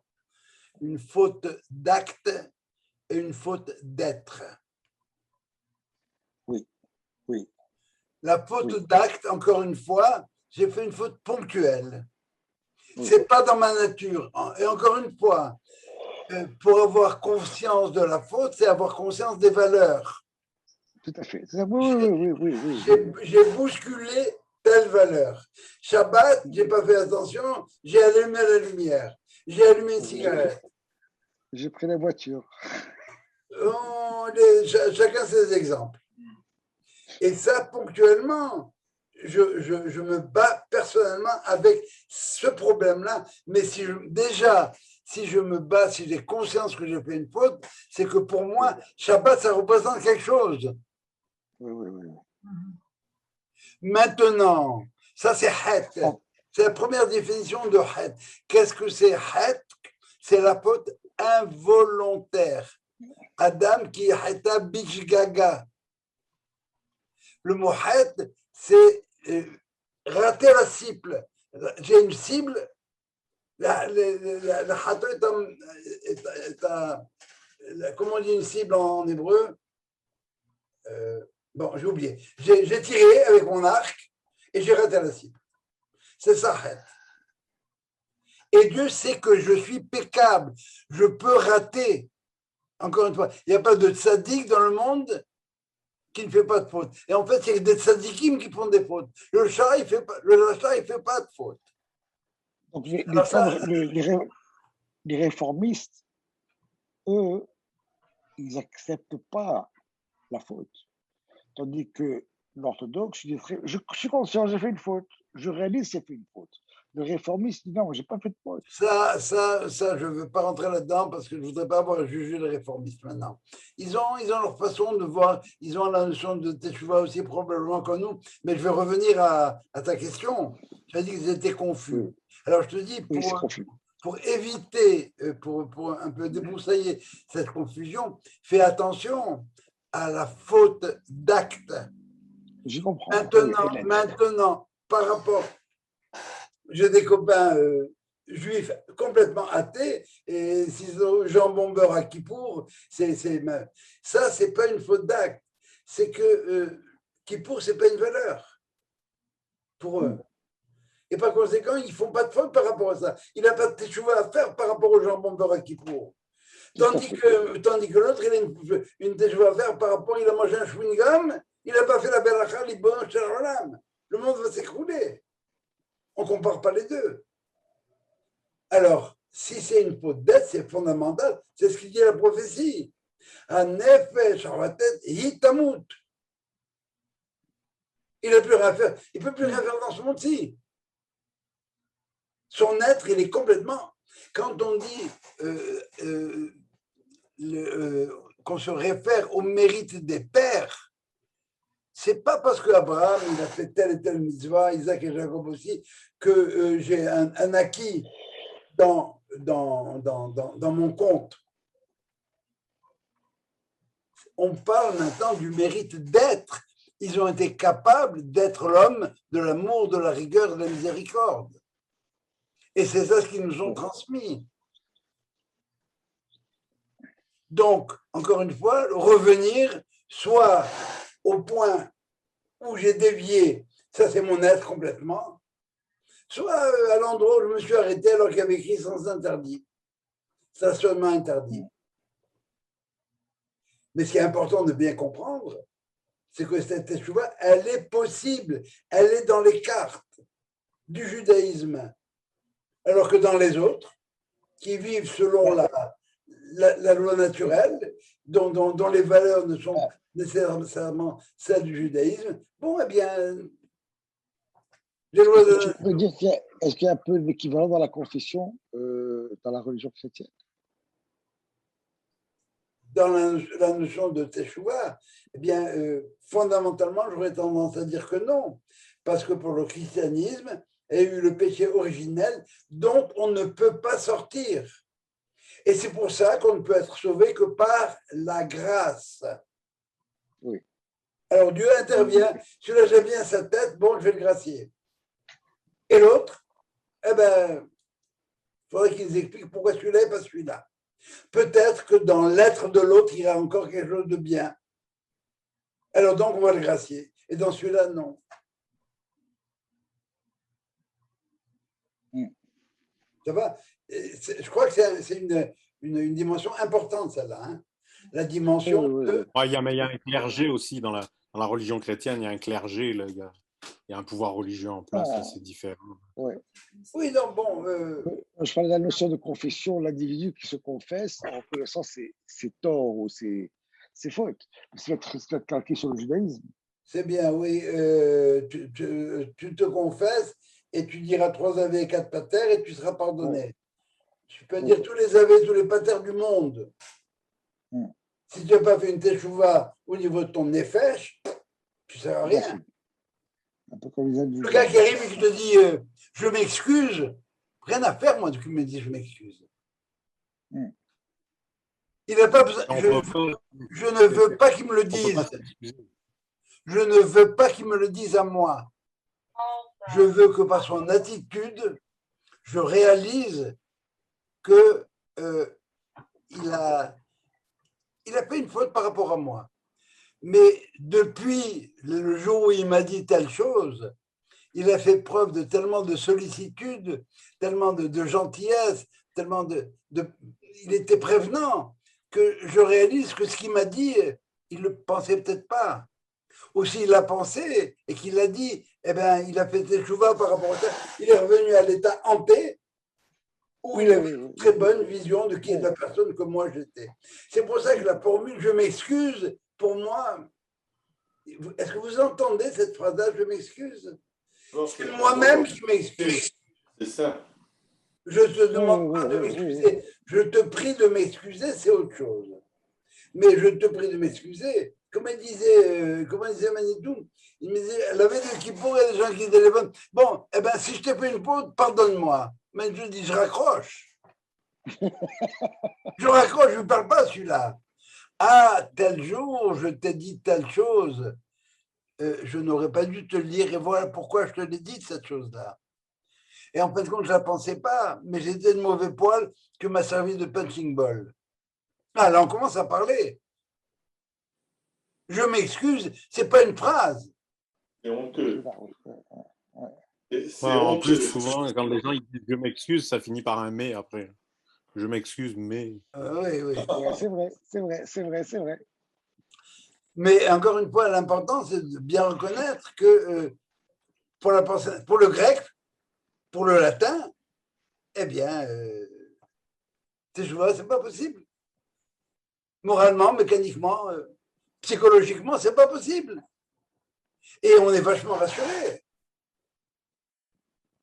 une faute d'acte et une faute d'être. Oui, oui. La faute d'acte, encore une fois, j'ai fait une faute ponctuelle. Oui. C'est pas dans ma nature. Et encore une fois, pour avoir conscience de la faute, c'est avoir conscience des valeurs. Tout à fait. Oui. J'ai bousculé telle valeur. Shabbat, j'ai pas fait attention, j'ai allumé la lumière, j'ai allumé une cigarette. J'ai pris la voiture. Chacun ses exemples. Et ça, ponctuellement, je me bats personnellement avec ce problème-là. Mais si je me bats, si j'ai conscience que j'ai fait une faute, c'est que pour moi, Shabbat, ça représente quelque chose. Oui. Maintenant, ça c'est het. C'est la première définition de het. Qu'est-ce que c'est het? C'est la faute involontaire. Adam qui heta bishgaga. Le mot het, c'est rater la cible. J'ai une cible, la hato comment on dit une cible en hébreu? Bon, j'ai oublié. J'ai tiré avec mon arc et j'ai raté la cible. C'est ça, het. Et Dieu sait que je suis peccable. Je peux rater. Encore une fois, il n'y a pas de tzaddik dans le monde qui ne fait pas de faute. Et en fait, il y a des tzaddikim qui font des fautes. Le rachat, il ne fait pas de faute. Donc, les réformistes, eux, ils n'acceptent pas la faute. Tandis que l'orthodoxe, je suis conscient, j'ai fait une faute. Je réalise que j'ai fait une faute. Le réformiste dit non, je n'ai pas fait de faute. Ça, je ne veux pas rentrer là-dedans parce que je ne voudrais pas avoir à juger les réformistes maintenant. Ils ont leur façon de voir, ils ont la notion de teshuva aussi probablement comme nous, mais je vais revenir à ta question. Tu as dit qu'ils étaient confus. Oui. Alors je te dis, pour éviter, pour un peu débroussailler cette confusion, fais attention à la faute d'acte. Je comprends. Maintenant, par rapport... J'ai des copains juifs complètement athées et s'ils ont jambon beurre à Kippour, ça, c'est pas une faute d'acte. C'est que Kippour, c'est pas une valeur pour eux. Et par conséquent, ils font pas de faute par rapport à ça. Il n'a pas de teshuva à faire par rapport au jambon beurre à Kippour. Tandis que l'autre, il a une teshuva à faire par rapport, il a mangé un chewing-gum, il n'a pas fait la beracha libon shel. Le monde va s'écrouler. On ne compare pas les deux. Alors, si c'est une faute d'être, c'est fondamental. C'est ce qu'il dit la prophétie. Hanefesh haratet hitamut. Il n'a plus rien à faire. Il ne peut plus rien faire dans ce monde-ci. Son être, il est complètement... Quand on dit qu'on se réfère au mérite des pères, c'est pas parce qu'Abraham il a fait telle et telle mitzvah, Isaac et Jacob aussi, que j'ai un acquis dans mon compte. On parle maintenant du mérite d'être. Ils ont été capables d'être l'homme de l'amour, de la rigueur, de la miséricorde. Et c'est ça ce qu'ils nous ont transmis. Donc, encore une fois, revenir soit au point où j'ai dévié, ça c'est mon être complètement, soit à l'endroit où je me suis arrêté alors qu'il y avait écrit sans interdit, stationnement interdit. Mais ce qui est important de bien comprendre, c'est que cette teshuva, elle est possible, elle est dans les cartes du judaïsme, alors que dans les autres, qui vivent selon la loi naturelle, dont les valeurs ne sont nécessairement celles du judaïsme, bon, eh bien, les lois de... Tu peux dire est-ce qu'il y a un peu d'équivalent dans la confession, dans la religion chrétienne? Dans la notion de teshuva, eh bien, fondamentalement, j'aurais tendance à dire que non, parce que pour le christianisme, il y a eu le péché originel dont on ne peut pas sortir. Et c'est pour ça qu'on ne peut être sauvé que par la grâce. Oui. Alors Dieu intervient, celui-là j'ai bien sa tête, bon, je vais le gracier. Et l'autre, eh ben, faudrait qu'ils expliquent pourquoi celui-là et pas celui-là. Peut-être que dans l'être de l'autre, il y a encore quelque chose de bien. Alors donc, on va le gracier. Et dans celui-là, non. Ça va? Je crois que c'est une dimension importante, celle-là. Hein? La dimension de... Il y a un clergé aussi dans la religion chrétienne, il y a un clergé, là, il y a un pouvoir religieux en place, là, c'est différent. Ouais. Oui, non, bon... Je parle de la notion de confession, l'individu qui se confesse en connaissant ses torts ou ses fautes. C'est calqué sur le judaïsme. C'est bien, oui. Tu te confesses et tu diras 3 ave et 4 pater et tu seras pardonné. Ouais. Tu peux dire tous les ave, tous les pater du monde. Ouais. Si tu n'as pas fait une teshuva au niveau de ton nefesh, tu ne sers à rien. Un peu comme les adultes. Le gars qui arrive et qui te dit je m'excuse, rien à faire, moi, qui me dit je m'excuse. Ouais. Il n'a pas besoin. Je ne veux pas qu'il me le dise. Je ne veux pas qu'il me le dise à moi. Je veux que par son attitude, je réalise que il a fait une faute par rapport à moi. Mais depuis le jour où il m'a dit telle chose, il a fait preuve de tellement de sollicitude, tellement de gentillesse, tellement il était prévenant que je réalise que ce qu'il m'a dit, il ne le pensait peut-être pas. Ou s'il l'a pensé et qu'il l'a dit, eh bien, il a fait teshuva par rapport à ça. Il est revenu à l'état hanté où il avait une très bonne vision de qui est la personne que moi j'étais. C'est pour ça que la formule « je m'excuse », pour moi, est-ce que vous entendez cette phrase-là « je m'excuse » ? C'est moi-même qui m'excuse. C'est ça. Je ne te demande pas de m'excuser. Je te prie de m'excuser, c'est autre chose. Mais je te prie de m'excuser. Comme disait Manitou, il me disait, la veille de Kippour, il y a des gens qui téléphonent. Bon, eh bien, si je t'ai fait une faute, pardonne-moi. Mais je dis, je raccroche. Je raccroche, je ne parle pas celui-là. Ah, tel jour, je t'ai dit telle chose. Je n'aurais pas dû te le dire et voilà pourquoi je te l'ai dit, cette chose-là. Et en fin de compte, je ne la pensais pas, mais j'étais de mauvais poil que m'a servi de punching ball. Ah, là, on commence à parler. Je m'excuse, c'est pas une phrase. C'est honteux. En plus, souvent, quand les gens ils disent je m'excuse, ça finit par un mais après. Je m'excuse, mais. Oui, oui. C'est vrai. Mais encore une fois, l'important, c'est de bien reconnaître que pour le grec, pour le latin, eh bien, c'est pas possible. Moralement, mécaniquement, psychologiquement, c'est pas possible. Et on est vachement rassuré.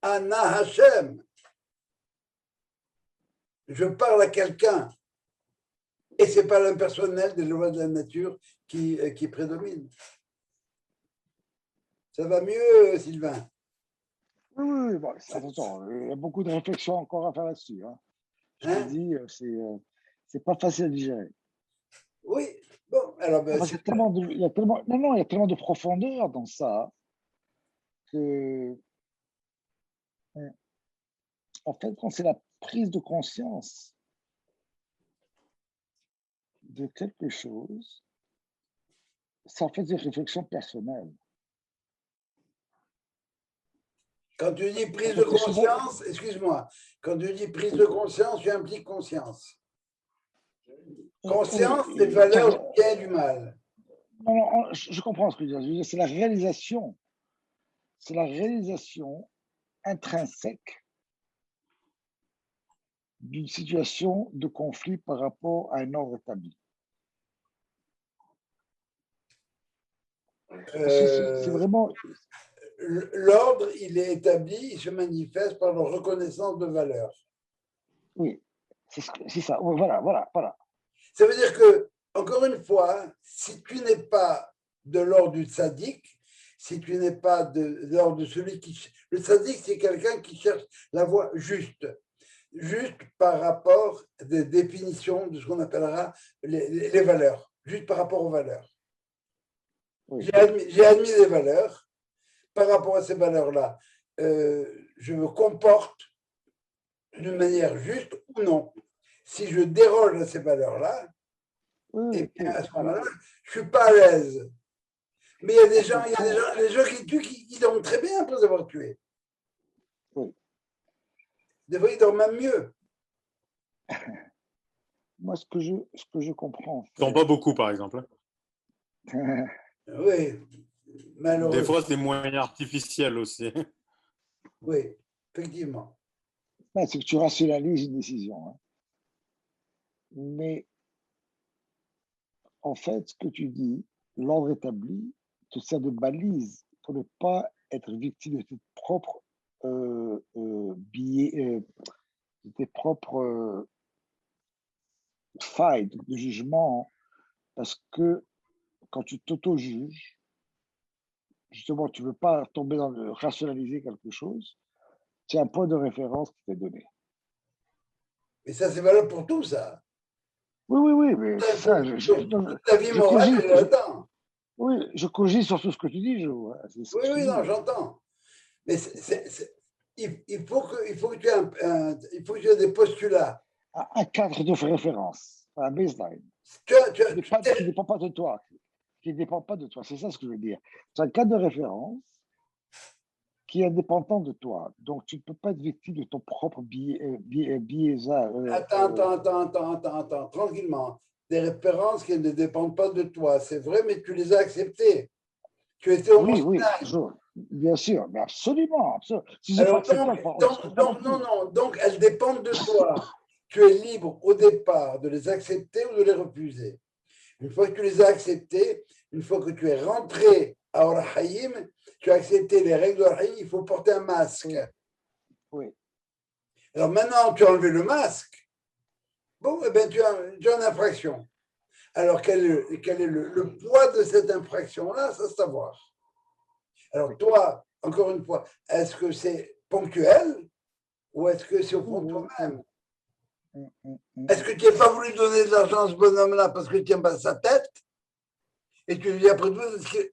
Anna Hashem. Je parle à quelqu'un. Et ce n'est pas l'impersonnel des lois de la nature qui prédomine. Ça va mieux, Sylvain? Oui, bon, attention, il y a beaucoup de réflexions encore à faire là-dessus. Hein. Je te dis, c'est pas facile à digérer. Oui, bon, alors... Ben, il y a tellement de profondeur dans ça que... En fait, quand c'est la prise de conscience de quelque chose, ça fait des réflexions personnelles. Quand tu dis prise de conscience, excuse-moi, quand tu dis prise de conscience, tu impliques conscience. Conscience des valeurs du bien et du mal. Non, je comprends ce que tu veux dire. C'est la réalisation. C'est la réalisation intrinsèque d'une situation de conflit par rapport à un ordre établi. C'est vraiment... L'ordre, il est établi, il se manifeste par la reconnaissance de valeurs. Oui, c'est ça. Voilà. Ça veut dire que, encore une fois, si tu n'es pas de l'ordre du tzaddik, si tu n'es pas de l'ordre de celui qui... Le tzaddik, c'est quelqu'un qui cherche la voie juste par rapport à des définitions de ce qu'on appellera les valeurs, juste par rapport aux valeurs. Oui. J'ai admis des valeurs. Par rapport à ces valeurs-là, je me comporte d'une manière juste ou non. Si je déroge à ces valeurs-là, et bien à ce moment-là, je ne suis pas à l'aise. Mais il y a des gens, les gens qui tuent, qui dorment très bien après avoir tué. Oui. Des fois, ils dorment même mieux. Moi, ce que je comprends. Ils sont pas beaucoup, par exemple. Oui, malheureusement. Des fois, c'est des moyens artificiels aussi. Oui, effectivement. C'est que tu rationalises une décision. Hein. Mais en fait, ce que tu dis, l'ordre établi te sert de balise pour ne pas être victime de tes propres biais, de tes propres failles de jugement, parce que quand tu t'auto-juges, justement, tu ne veux pas tomber dans le rationaliser quelque chose, c'est un point de référence qui t'est donné. Mais ça, c'est valable pour tout, ça. Oui, mais ça, ta vie morale, elle est là-dedans. Oui, je cogite sur tout ce que tu dis, Oui, non, j'entends. Mais il faut que tu aies des postulats. Un cadre de référence, un baseline. Qui ne dépend pas de toi. Qui ne dépend pas de toi, c'est ça ce que je veux dire. C'est un cadre de référence qui est indépendant de toi. Donc, tu ne peux pas être victime de ton propre biaisage. Attends, tranquillement. Des références qui ne dépendent pas de toi, c'est vrai, mais tu les as acceptées. Tu étais au Oui, bien sûr, mais absolument. Si alors, donc, elles dépendent de toi. Tu es libre au départ de les accepter ou de les refuser. Une fois que tu les as acceptées, une fois que tu es rentré à Or-Haïm, tu as accepté les règles d'Or-Haïm, il faut porter un masque. Oui. Alors maintenant, tu as enlevé le masque. Bon, eh bien, tu as une infraction. Alors, quel est le poids de cette infraction-là? Ça, c'est savoir. Alors, toi, encore une fois, est-ce que c'est ponctuel ou est-ce que c'est au fond de toi-même? Est-ce que tu n'as pas voulu donner de l'argent à ce bonhomme-là parce que tu n'aimes pas sa tête? Et tu lui dis après tout,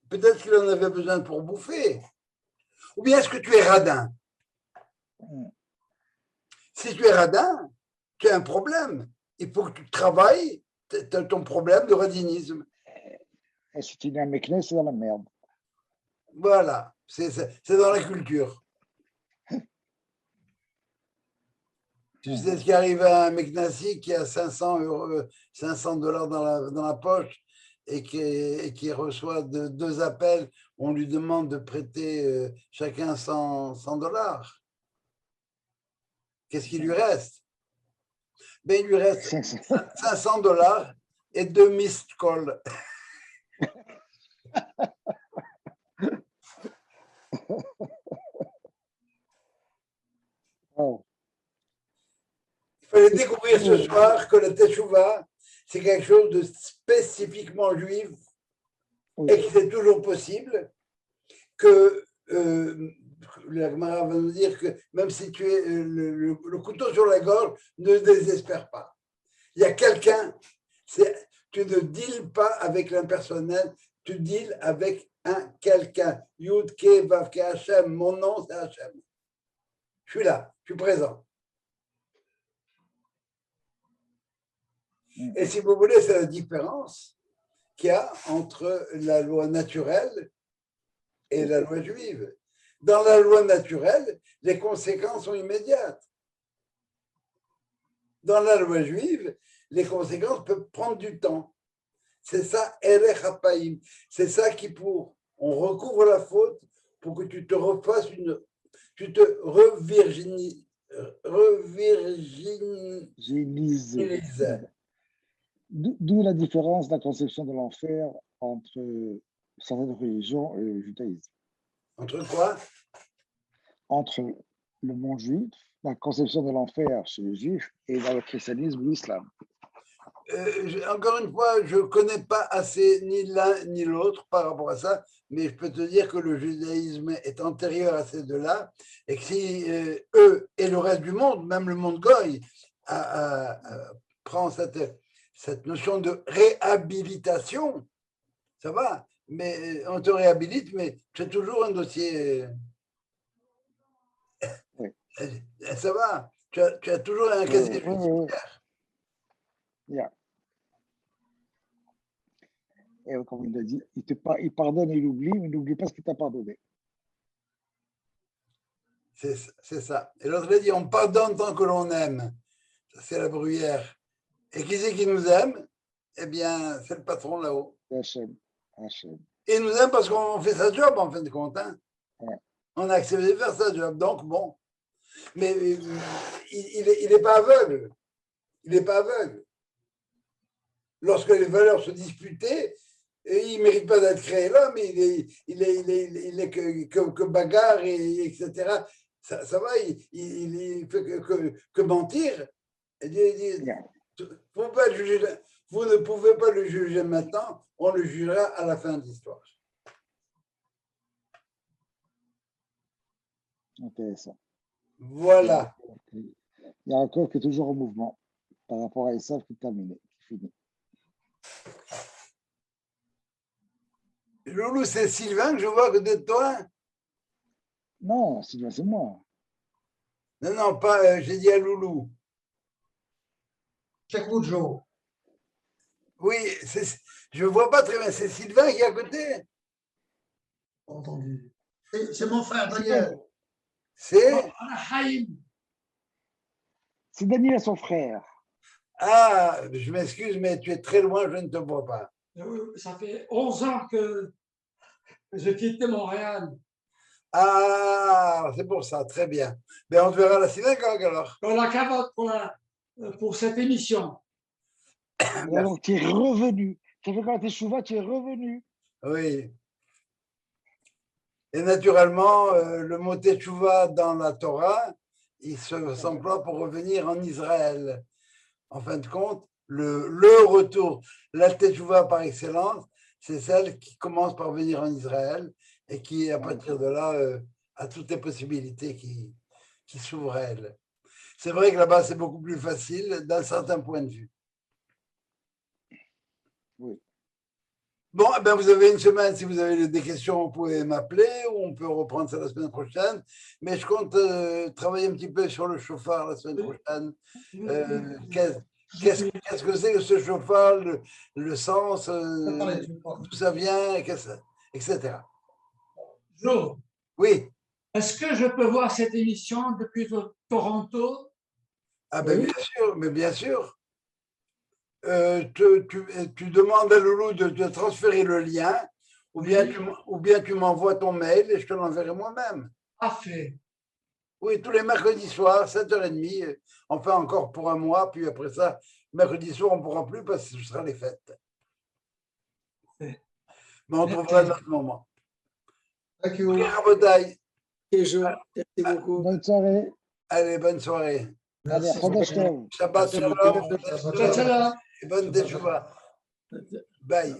peut-être qu'il en avait besoin pour bouffer. Ou bien est-ce que tu es radin? Si tu es radin, tu as un problème. Il faut que tu travailles ton problème de radinisme. Et si tu es un mécnais, c'est dans la merde. Voilà, c'est dans la culture. Tu sais ce qui arrive à un Meknassi qui a 500 $500 dans la poche et qui reçoit deux appels, on lui demande de prêter chacun 100 $. Qu'est-ce qui lui reste? Ben, il lui reste 500 $ et 2 missed calls. Oh. Il fallait découvrir ce soir que la Teshuvah, c'est quelque chose de spécifiquement juif et que c'est toujours possible, que la Gemara va nous dire que même si tu es le couteau sur la gorge, ne désespère pas. Il y a quelqu'un, tu ne deals pas avec l'impersonnel, tu deals avec un quelqu'un. Yud, Ke, Vav, Ke, Hashem, mon nom c'est Hashem. Je suis là, je suis présent. Et si vous voulez, c'est la différence qu'il y a entre la loi naturelle et la loi juive. Dans la loi naturelle, les conséquences sont immédiates. Dans la loi juive, les conséquences peuvent prendre du temps. C'est ça, Erech HaPaim. C'est ça on recouvre la faute pour que tu te refasses tu te revirginises. D'où la différence de la conception de l'enfer entre certaines religions et le judaïsme. Entre quoi? Entre le monde juif, la conception de l'enfer chez les juifs et dans le christianisme ou l'islam. Encore une fois, je ne connais pas assez ni l'un ni l'autre par rapport à ça, mais je peux te dire que le judaïsme est antérieur à ces deux-là et que si eux et le reste du monde, même le monde goy, prend cette notion de réhabilitation, ça va, mais on te réhabilite, mais c'est toujours un dossier. Oui. Ça va, Tu as toujours un casier judiciaire. Yeah. Et comme il a dit, il pardonne et il oublie, mais n'oublie pas ce qu'il t'a pardonné. C'est ça. Et l'autre a dit, on pardonne tant que l'on aime. Ça, c'est la Bruyère. Et qui c'est qui nous aime? Eh bien, c'est le patron là-haut. Hachem. Et il nous aime parce qu'on fait sa job, en fin de compte. Hein. Ouais. On a accepté de faire sa job. Donc, bon. Mais il n'est pas aveugle. Il n'est pas aveugle. Lorsque les valeurs se disputaient, il ne mérite pas d'être créé là, mais il est que bagarre, etc. Ça va, il fait que mentir. Et vous ne pouvez pas le juger maintenant, on le jugera à la fin de l'histoire. Intéressant. Voilà. Il y a un corps qui est toujours en mouvement par rapport à Esav qui est terminé, qui finit. Loulou, c'est Sylvain que je vois que de toi. Non, Sylvain, c'est moi. Non, pas, j'ai dit à Loulou. Chaque bout de jour. Oui, je ne vois pas très bien. C'est Sylvain qui est à côté. Entendu. C'est mon frère Daniel. C'est Daniel, son frère. Ah, je m'excuse, mais tu es très loin, je ne te vois pas. Ça fait 11 ans que j'ai quitté Montréal. Ah, c'est pour ça, très bien. Mais on te verra à la synagogue alors. Pour la cavote, pour cette émission. Alors, tu es revenu. Tu as fait quand tu es chouva, tu es revenu. Oui. Et naturellement, le mot Teshuvah dans la Torah, il s'emploie pour revenir en Israël. En fin de compte, le retour, la Teshuvah par excellence, c'est celle qui commence par venir en Israël et qui, à partir de là, a toutes les possibilités qui s'ouvrent à elle. C'est vrai que là-bas, c'est beaucoup plus facile d'un certain point de vue. Oui. Bon, ben vous avez une semaine, si vous avez des questions, vous pouvez m'appeler ou on peut reprendre ça la semaine prochaine. Mais je compte travailler un petit peu sur le chauffard la semaine prochaine. Qu'est-ce que c'est que ce chauffard, le sens, d'où ça vient, etc. Jo, oui. Est-ce que je peux voir cette émission depuis Toronto? Ah ben oui. Bien sûr, mais bien sûr. Tu demandes à Loulou de te transférer le lien ou bien tu m'envoies ton mail et je te l'enverrai moi-même. Parfait. Oui, tous les mercredis soirs, 7h30, on fait encore pour un mois, puis après ça, mercredi soir, on ne pourra plus parce que ce sera les fêtes. Mais on trouvera un autre moment. Thank you. Rabotai. Merci beaucoup. Bonne soirée. Allez, bonne soirée. Allez, Shabbat shalom. Et bonne Teshuvah. Bye.